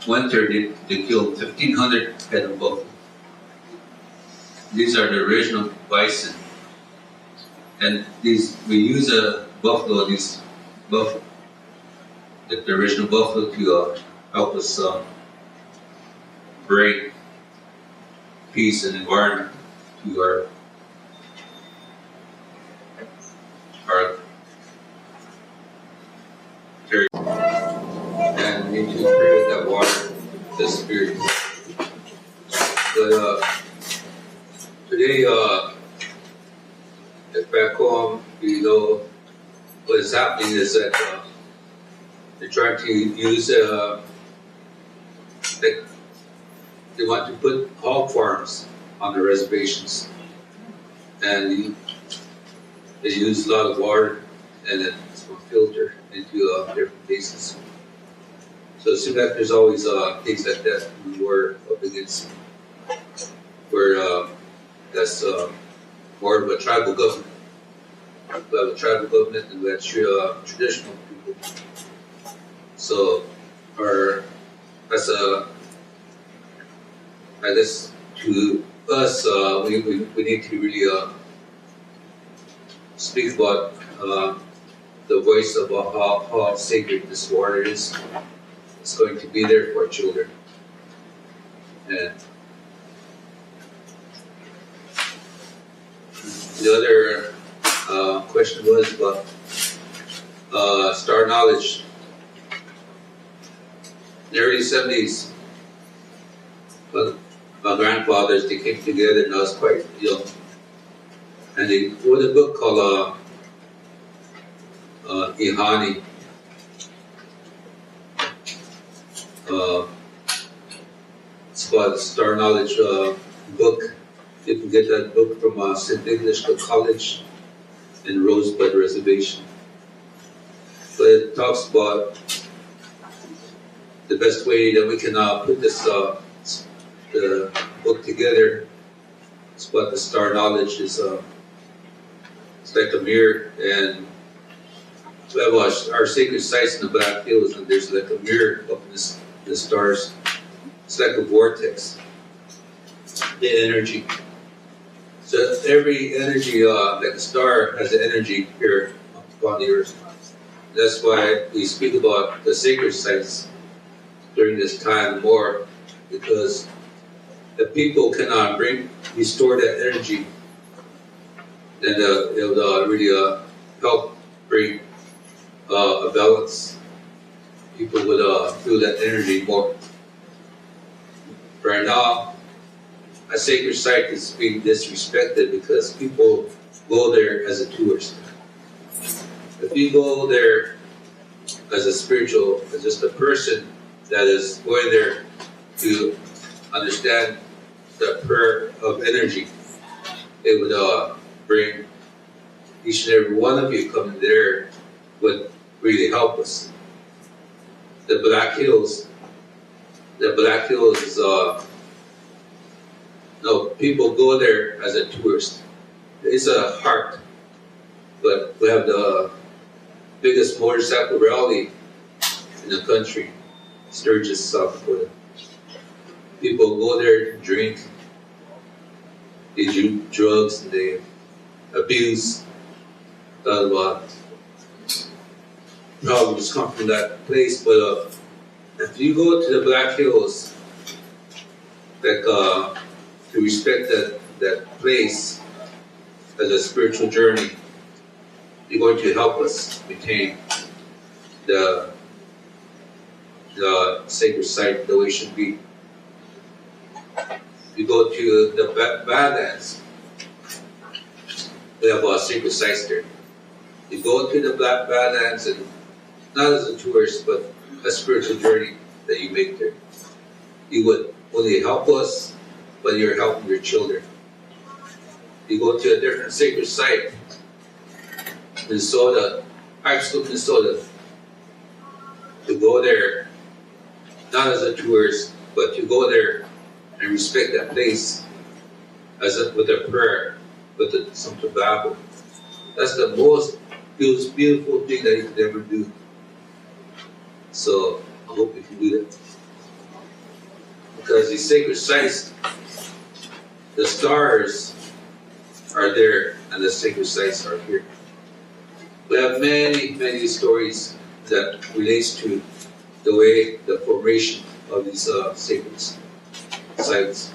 winter, they killed 1,500 head of buffalo. These are the original bison, and these we use a buffalo. These buffalo, the original buffalo, to help us bring peace and environment to our territory, and we need to pray that water, the spirit. But today, back home, what is happening is that they're trying to use they want to put hog farms on the reservations, and they use a lot of water, and then it's going to filter into different places. So it seems like there's always things like that we're up against, where that's more of a tribal government. We have a tribal government, and we have traditional people. So, that's I guess to us, we need to really speak about the voice of how sacred this water is. It's going to be there for our children. And the other question was about star knowledge. In the early 70s, my grandfathers, they came together, and I was quite young. And they wrote a book called Ihani. It's called Star Knowledge book. You can get that book from St. English College in Rosebud Reservation. But it talks about the best way that we can put this the book together. It's what the star knowledge is. It's like a mirror, and we have our sacred sites in the Black Hills, and there's like a mirror up in the stars. It's like a vortex, the energy. So every energy, like a star, has an energy here upon the earth. That's why we speak about the sacred sites during this time more, because the people cannot restore that energy, then it will really help bring a balance. People would feel that energy more. Right now, a sacred site is being disrespected because people go there as a tourist. If you go there as as just a person that is going there to understand the prayer of energy, it would bring each and every one of you coming there would really help us. The Black Hills is no, people go there as a tourist. It's a heart, but we have the biggest motorcycle rally in the country, Sturgis, South Dakota. People go there to drink, they do drugs, and they abuse. Problems come from that place, but if you go to the Black Hills, to respect that place as a spiritual journey, you're going to help us maintain the sacred site the way it should be. You go to the Badlands, we have sacred sites there. You go to the Badlands, and not as a tourist, but a spiritual journey that you make there. You would only help us, but you're helping your children. You go to a different sacred site, Minnesota, high school, Minnesota. To go there, not as a tourist, But you go there and respect that place with a prayer, with some tobacco. That's the most beautiful thing that you could ever do. So I hope you can do that. Because these sacred sites, the stars are there and the sacred sites are here. We have many stories that relates to the way the formation of these sacred sites.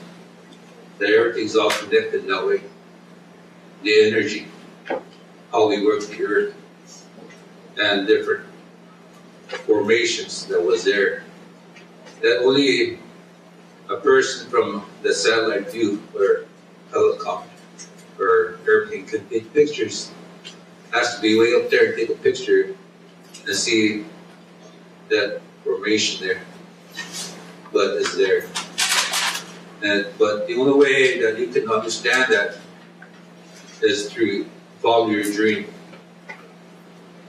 That everything's all connected that way. The energy, how we work the earth, and different formations that was there. That only a person from the satellite view or helicopter or airplane can take pictures. Has to be way up there and take a picture and see that formation there. But it's there. But the only way that you can understand that is through follow your dream.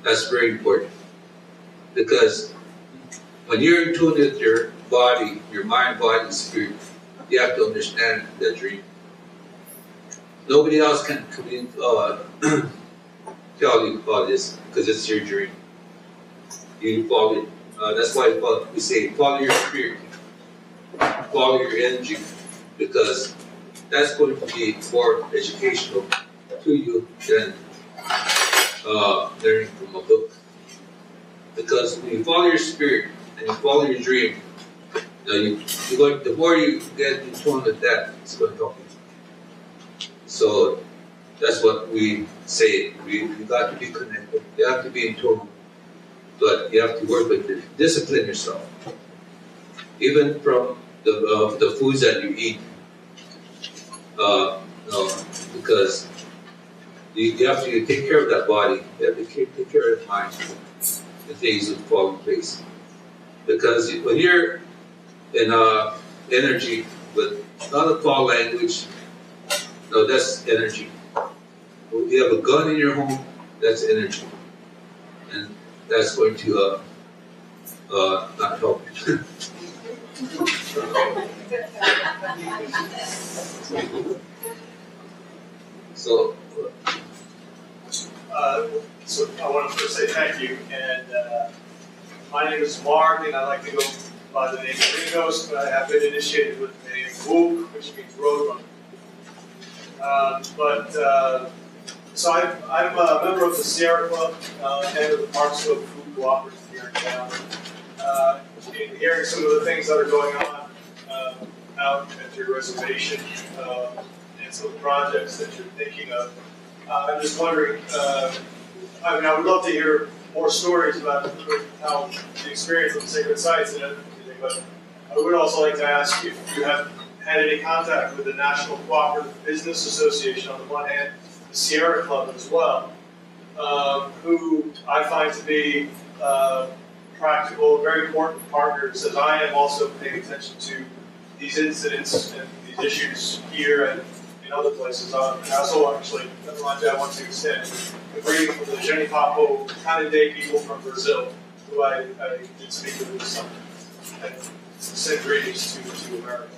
That's very important. Because when you're in tune with your body, your mind, body, and spirit, you have to understand that dream. Nobody else can come in, tell you about this because it's your dream. You follow it. That's why we say follow your spirit, follow your energy, because that's going to be more educational to you than learning from a book. Because when you follow your spirit and you follow your dream, the more you get in tune with that, it's going to help you. So that's what we say. You got to be connected. You have to be in tune. But you have to work with it. Discipline yourself. Even from the foods that you eat. Because you have to take care of that body. You have to take care of the mind. And things will fall in place. Because when you're in energy with not a foul language, no, that's energy. If you have a gun in your home, that's energy. And that's going to not help you. So I want to first say thank you, and my name is Mark, and I like to go by the name of Ringos, but I have been initiated with the name Wook, which means road runner. So I'm a member of the Sierra Club, head of the Park Slope Food Cooperative here in town. In hearing some of the things that are going on out at your reservation and some of the projects that you're thinking of, I'm just wondering, I would love to hear more stories about how the experience of the sacred sites and everything, but I would also like to ask if you have had any contact with the National Cooperative Business Association on the one hand, the Sierra Club as well, who I find to be practical, very important partners, as I am also paying attention to these incidents and these issues here and in other places. And also, actually, I want to extend a greeting from the Genipapo Canade people from Brazil, who I did speak with this summer, and send greetings to America.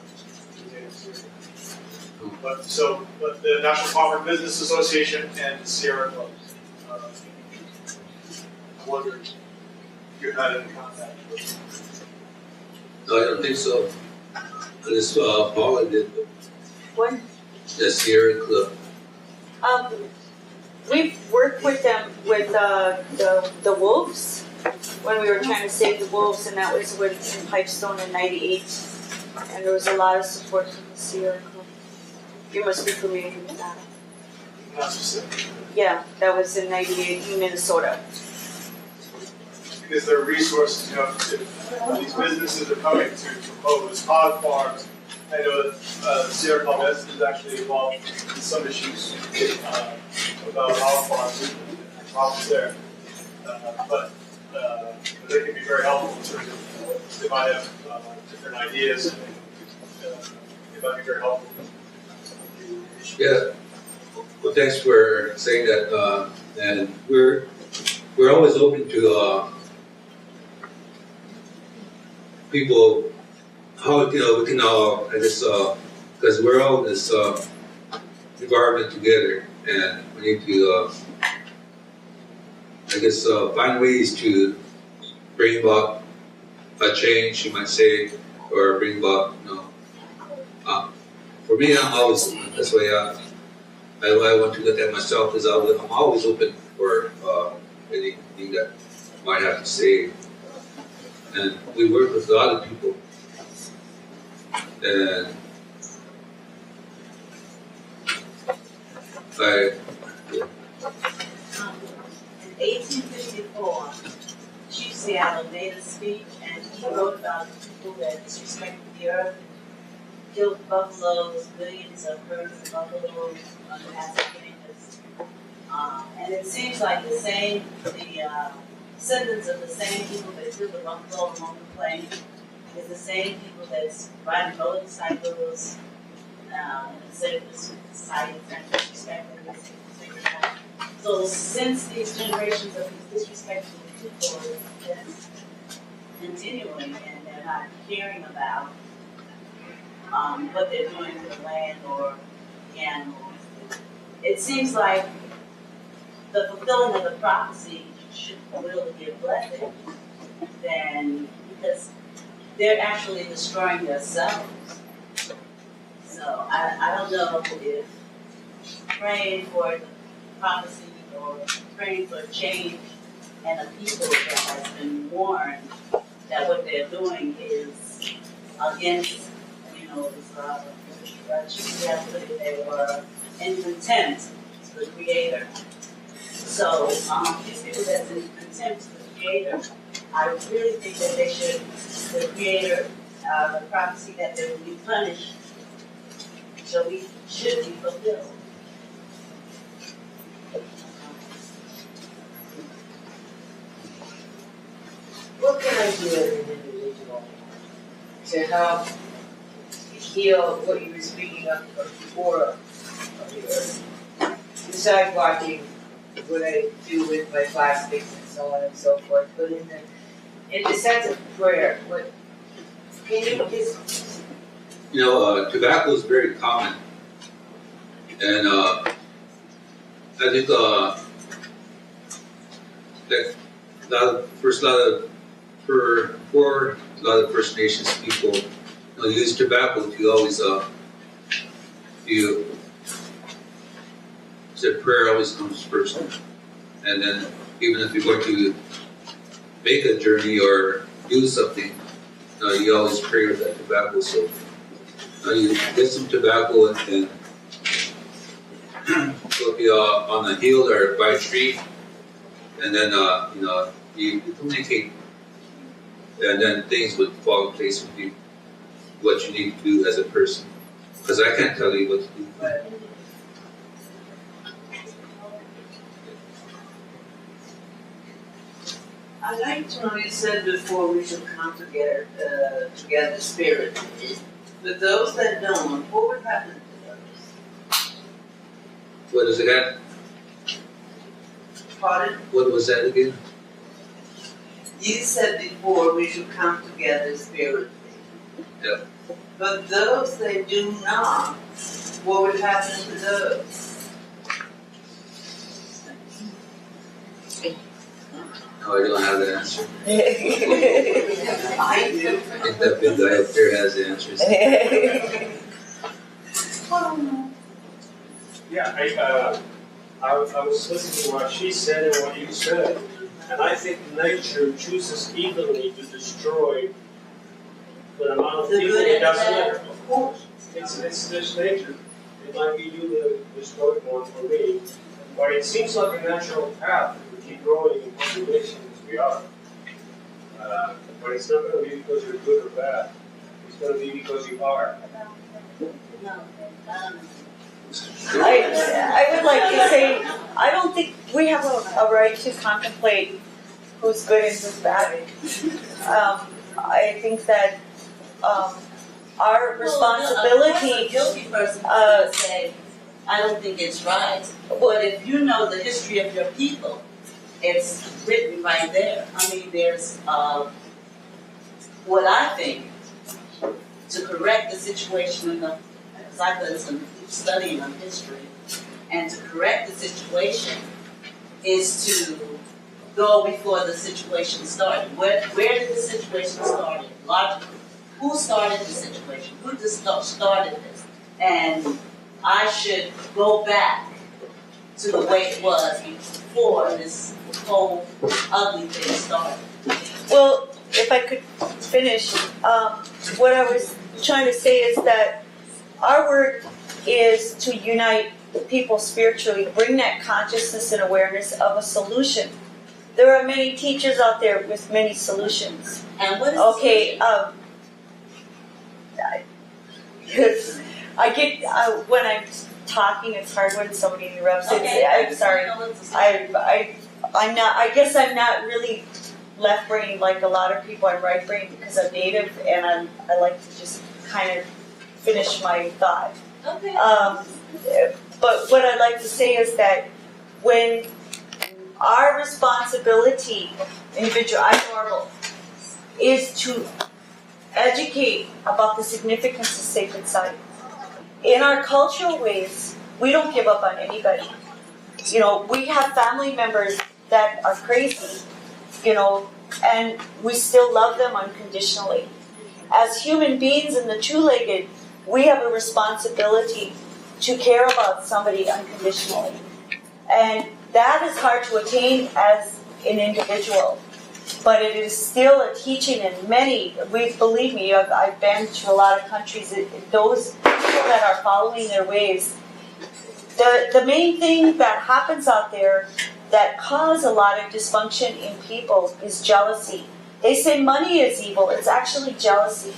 But the National Cooperative Business Association and the Sierra Club. I wonder if you had any contact with them. no, I don't think so. Unless Paula did. What? The Sierra Club. We've worked with them with the wolves when we were trying to save the wolves, and that was in Pipestone in '98. And there was a lot of support from the Sierra Club. You must be familiar with that. Not specific. Yeah, that was in '98 in Minnesota. Because there are resources, if these businesses are coming to propose hog farms. I know that the Sierra Club is actually involved in some issues about hog farms and problems there. But they can be very helpful in terms of they might have different ideas and it might be very helpful. Yeah. Well, thanks for saying that. And we're always open to people how we can all, I guess, because we're all in this environment together, and we need to, I guess, find ways to bring about a change, you might say, or bring about, for me, I'm always open. That's why I want to look at myself is I'm always open for anything that I might have to say. And we work with a lot of people. And in 1854, Chief Seattle made a speech and he wrote about the people that disrespected the earth and killed buffaloes, millions of herds of buffaloes on the Massachusetts. And it seems like the descendants of the same people that killed the buffalo along the plain is the same people that's riding motorcycles, saying this society and disrespecting this sacred time. So since these generations of these disrespectful people have been continuing and they're not caring about what they're doing to the land or the animals, it seems like the fulfilling of the prophecy should really be a blessing, then because they're actually destroying themselves. So I don't know if praying for the prophecy or praying for change and a people that has been warned that what they're doing is against, they were in contempt to the Creator. So these people that's in contempt to the Creator, I really think that they should, the Creator, the prophecy that they will be punished, should be fulfilled. What can I do as an individual to help heal what you were speaking of before of the earth? Besides watching what I do with my plastics and so on and so forth, but in the sense of prayer, what can you just? Tobacco is very common, and I think for a lot of First Nations people, use tobacco to always prayer always comes first, and then even if you're going to make a journey or do something, you always pray with that tobacco. So you get some tobacco and go be on a hill or by a tree, and then you communicate, and then things would fall in place with you, what you need to do as a person. Because I can't tell you what to do. I liked when you said before we should come together spiritually. But those that don't, what would happen to those? What is it again? Pardon? What was that again? You said before we should come together spiritually. Yeah. But those that do not, what would happen to those? No, I don't have the answer. I do. I think that big guy up there has the answers. Yeah, I was listening to what she said and what you said, and I think nature chooses evenly to destroy the amount of The people good it and doesn't bad. have. Of course, it's this nature. It might be you the destroyed one for me, but it seems like a natural path to keep growing in population as we are. But it's not going to be because you're good or bad. It's going to be because you are. I would like to say, I don't think we have a right to contemplate who's good and who's bad. I think that our responsibility. A guilty person would say, I don't think it's right. But if you know the history of your people, it's written right there. I mean, there's what I think to correct the situation because I've done some studying of history, and to correct the situation is to go before the situation started. Where did the situation start? Logically, who started the situation? Who just started this? And I should go back to the way it was before this whole ugly thing started. Well, if I could finish, what I was trying to say is that our work is to unite people spiritually, bring that consciousness and awareness of a solution. There are many teachers out there with many solutions. And what is Okay, I get when I'm talking, it's hard when somebody interrupts. Okay, I'm sorry. I'm not. I guess I'm not really left brain like a lot of people. I'm right brain because I'm native, and I like to just kind of finish my thought. Okay. But what I'd like to say is that when our responsibility, individual, I'm Arvol, is to educate about the significance of sacred science. In our cultural ways, we don't give up on anybody. You know, we have family members that are crazy, you know, and we still love them unconditionally. As human beings in the two-legged, we have a responsibility to care about somebody unconditionally. And that is hard to attain as an individual. But it is still a teaching in many, believe me, I've been to a lot of countries, those people that are following their ways. The main thing that happens out there that cause a lot of dysfunction in people is jealousy. They say money is evil, it's actually jealousy.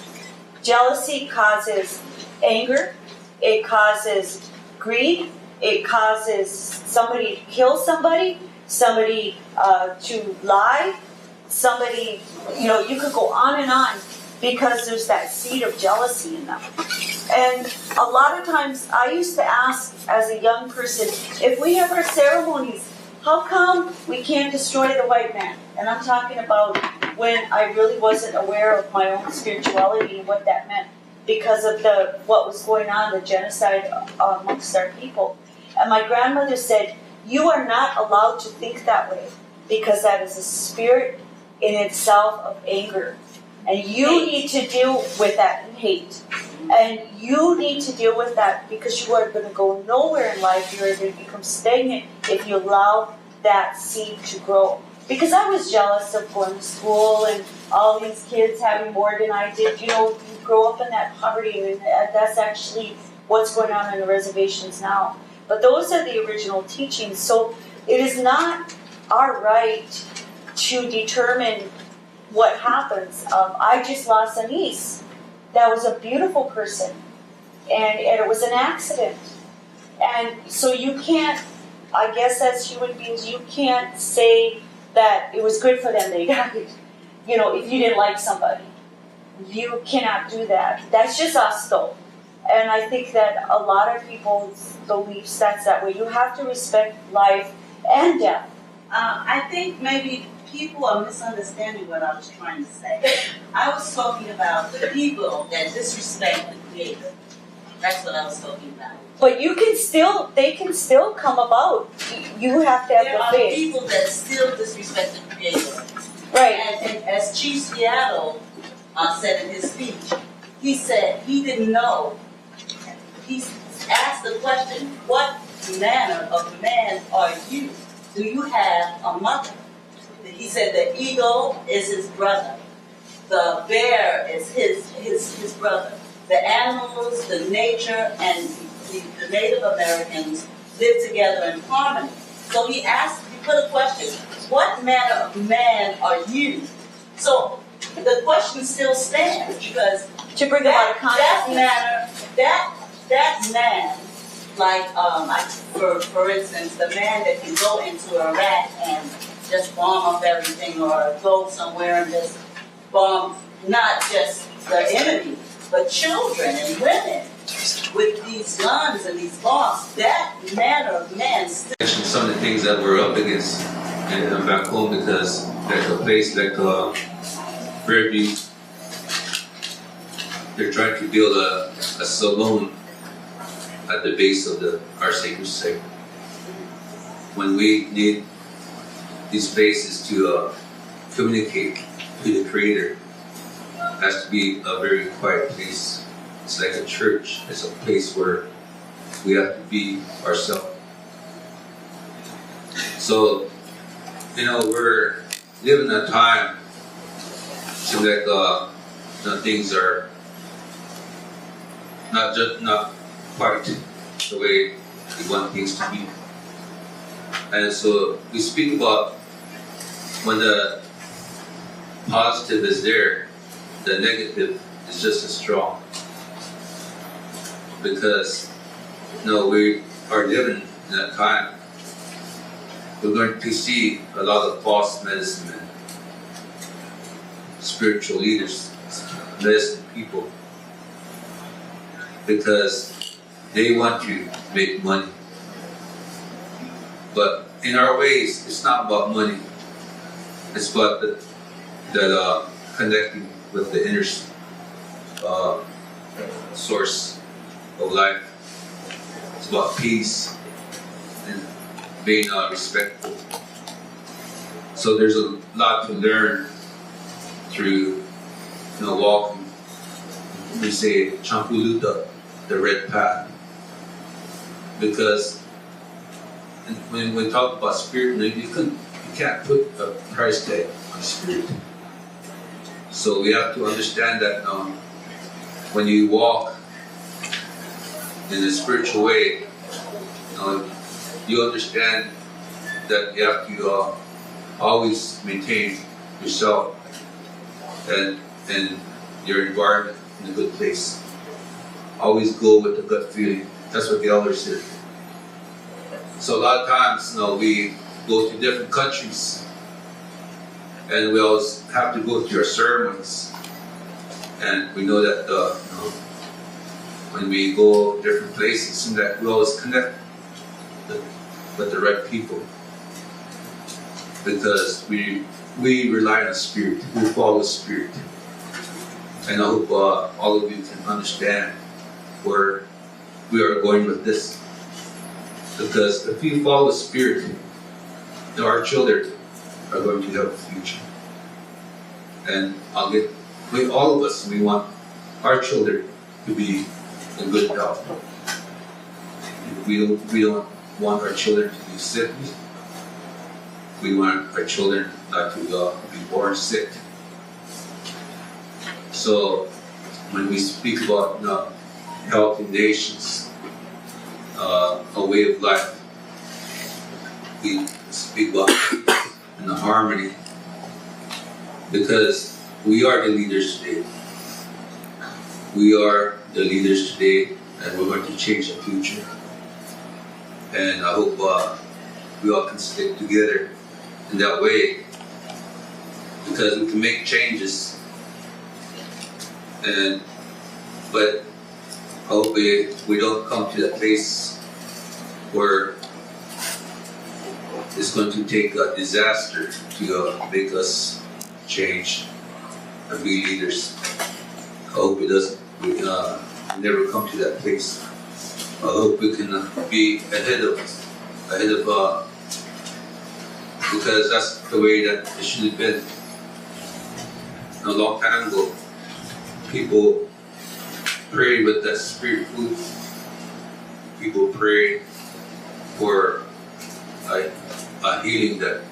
Jealousy causes anger, it causes greed, it causes somebody to kill somebody to lie, somebody, you know, you could go on and on because there's that seed of jealousy in them. And a lot of times I used to ask as a young person, if we have our ceremonies, how come we can't destroy the white man? And I'm talking about when I really wasn't aware of my own spirituality and what that meant because of what was going on, the genocide amongst our people. And my grandmother said, you are not allowed to think that way because that is a spirit in itself of anger. And you need to deal with that in hate. And you need to deal with that because you are going to go nowhere in life. You're going to become stagnant if you allow that seed to grow. Because I was jealous of going to school and all these kids having more than I did. You know, you grow up in that poverty, and that's actually what's going on in the reservations now. But those are the original teachings. So it is not our right to determine what happens. I just lost a niece that was a beautiful person, and it was an accident. And so you can't, I guess as human beings, you can't say that it was good for them they died. You know, if you didn't like somebody. You cannot do that. That's just us though. And I think that a lot of people's beliefs, that's that way. You have to respect life and death. I think maybe people are misunderstanding what I was trying to say. I was talking about the people that disrespect the Creator. That's what I was talking about. But they can still come about. You have to have there the are faith. people that still disrespect the Creator. Right. And as Chief Seattle said in his speech, he said he didn't know. He asked the question, what manner of man are you? Do you have a mother? He said the eagle is his brother. The bear is his brother. The animals, the nature, and the Native Americans live together in harmony. So he put a question, what manner of man are you? So the question still stands because to bring about a consciousness. that man, like for instance, the man that can go into Iraq and just bomb up everything, or go somewhere and just bomb not just the enemy, but children and women with these guns and these bombs. That manner of man still. Some of the things that we're up against and back home, because like a place like Fairview, they're trying to build a salon at the base of our sacred site. When we need these spaces to communicate to the Creator, it has to be a very quiet place. It's like a church. It's a place where we have to be ourselves. So, we're living a time, so that things are not quite the way we want things to be. And so we speak about when the positive is there, the negative is just as strong. Because we are living in that time. We're going to see a lot of false medicine men, spiritual leaders, medicine people, because they want to make money. But in our ways, it's not about money. It's about that connecting with the inner source of life. It's about peace and being respectful. So there's a lot to learn through walking. We say Champuluta, the red path, because when we talk about spirit, you can't put a price tag on spirit. So we have to understand that when you walk in a spiritual way, you understand that you have to always maintain yourself and your environment in a good place. Always go with the gut feeling. That's what the elders said. So a lot of times, we go to different countries, and we always have to go through our ceremonies. And we know that when we go different places, and that we always connect with the right people, because we rely on Spirit. We follow Spirit. And I hope all of you can understand where we are going with this. Because if we follow Spirit, our children are going to have a future. And all of us, we want our children to be in good health. We don't want our children to be sick. We want our children not to be born sick. So when we speak about healthy nations, a way of life, we speak about peace and the harmony, because we are the leaders today. We are the leaders today, and we're going to change the future. And I hope we all can stick together in that way, because we can make changes. But I hope we don't come to that place where it's going to take a disaster to make us change and be leaders. I hope it doesn't. We never come to that place. I hope we can be ahead of, because that's the way that it should have been. A long time ago, people prayed with that spirit food. People prayed for a healing that,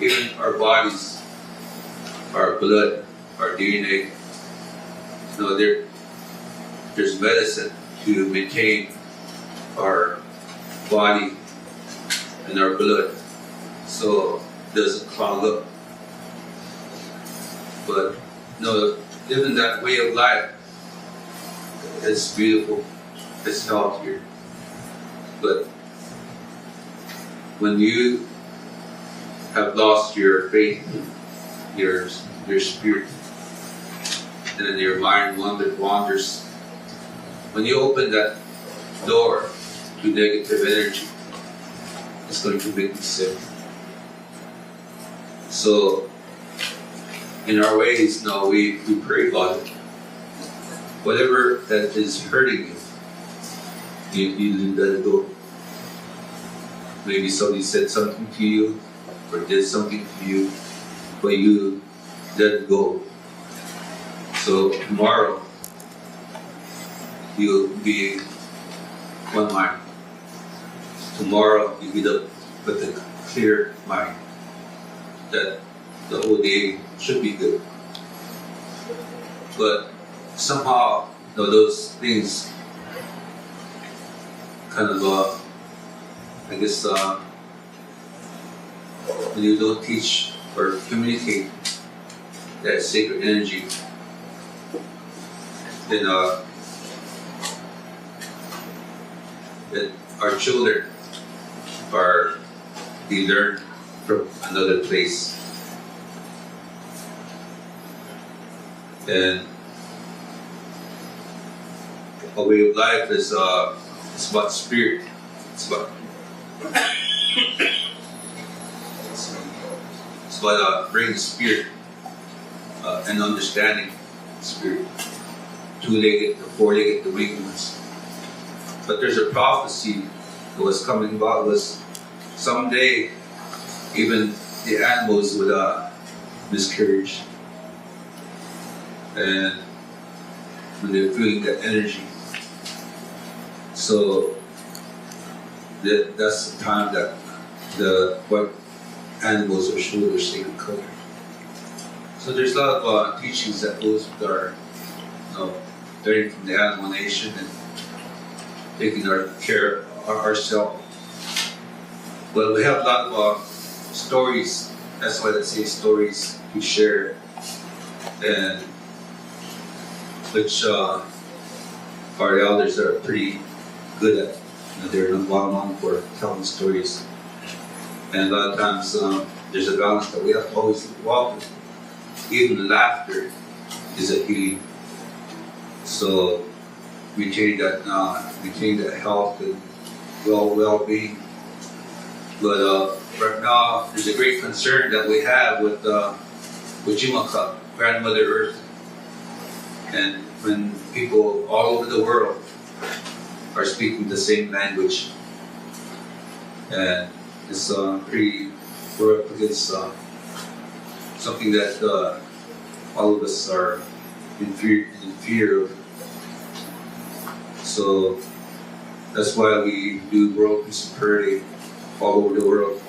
even our bodies, our blood, our DNA, there's medicine to maintain our body and our blood so it doesn't clog up. But living that way of life, it's beautiful, it's healthier. But when you have lost your faith, your spirit, and then your mind wanders, when you open that door to negative energy, it's going to make you sick. So, in our ways, we pray about it. whatever that is hurting you, you let it go. Maybe somebody said something to you or did something to you, but you let it go. So tomorrow you'll be one mind. Tomorrow you get up with a clear mind that the whole day should be good. But somehow, those things kind of, I guess, when you don't teach or communicate that sacred energy, then that our children they learn from another place. And a way of life is it's about spirit. It's about bringing spirit and understanding spirit. Two-legged, the four-legged, the winged ones. But there's a prophecy that was coming about was someday even the animals would miscarriage. And when they're feeling that energy. So that's the time that the white animals are showing their sacred color. So there's a lot of teachings that goes with our, learning from the animal nation and taking our care of ourselves. But we have a lot of stories. That's why they say stories we share, and which our elders are pretty good at. They're well known for telling stories. And a lot of times there's a balance that we have to always walk with. Even laughter is a healing. So retain that health and well-being. But right now, there's a great concern that we have with Jimaka, Grandmother Earth. And when people all over the world are speaking the same language, and it's we're up against something that all of us are in fear of. So that's why we do World Peace and Prayer all over the world.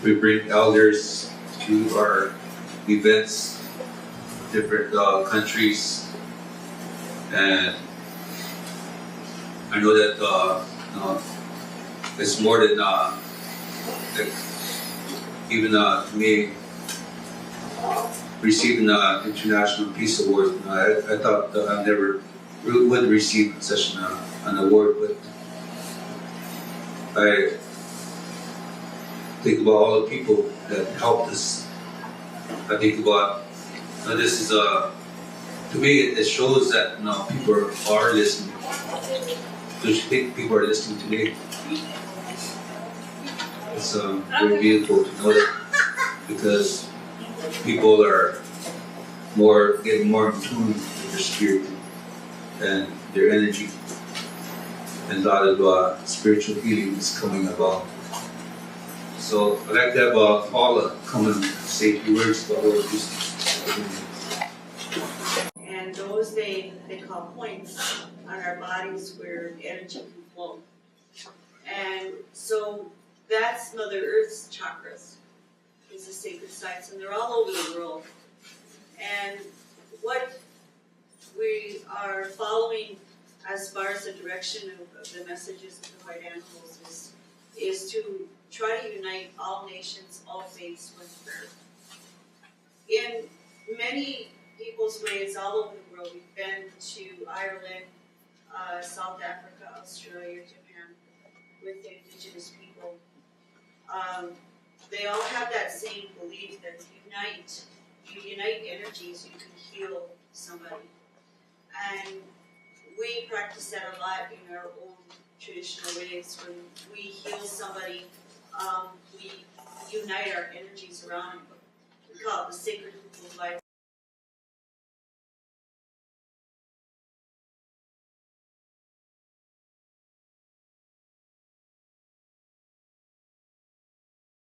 We bring elders to our events, different countries, and I know that it's more than even me receiving an International Peace Award. I thought I never would receive such an award, but I think about all the people that helped us. I think about this is to me it shows that people are listening. So you think people are listening today? It's very beautiful to know that, because people are getting more in tune with their spirit and their energy, and a lot of spiritual healing is coming about. So I'd like to have Paula come and say a few words about World Peace. And those they call points on our bodies where energy can flow. And so that's Mother Earth's chakras, is the sacred sites, and they're all over the world. And what we are following as far as the direction of the messages of the white animals is to try to unite all nations, all faiths with prayer. In many people's ways all over the world, we've been to Ireland, South Africa, Australia, Japan, with the indigenous people. They all have that same belief that you unite energies, you can heal somebody. And we practice that a lot in our own traditional ways. When we heal somebody, we unite our energies around it. We call it the sacred hoop of life.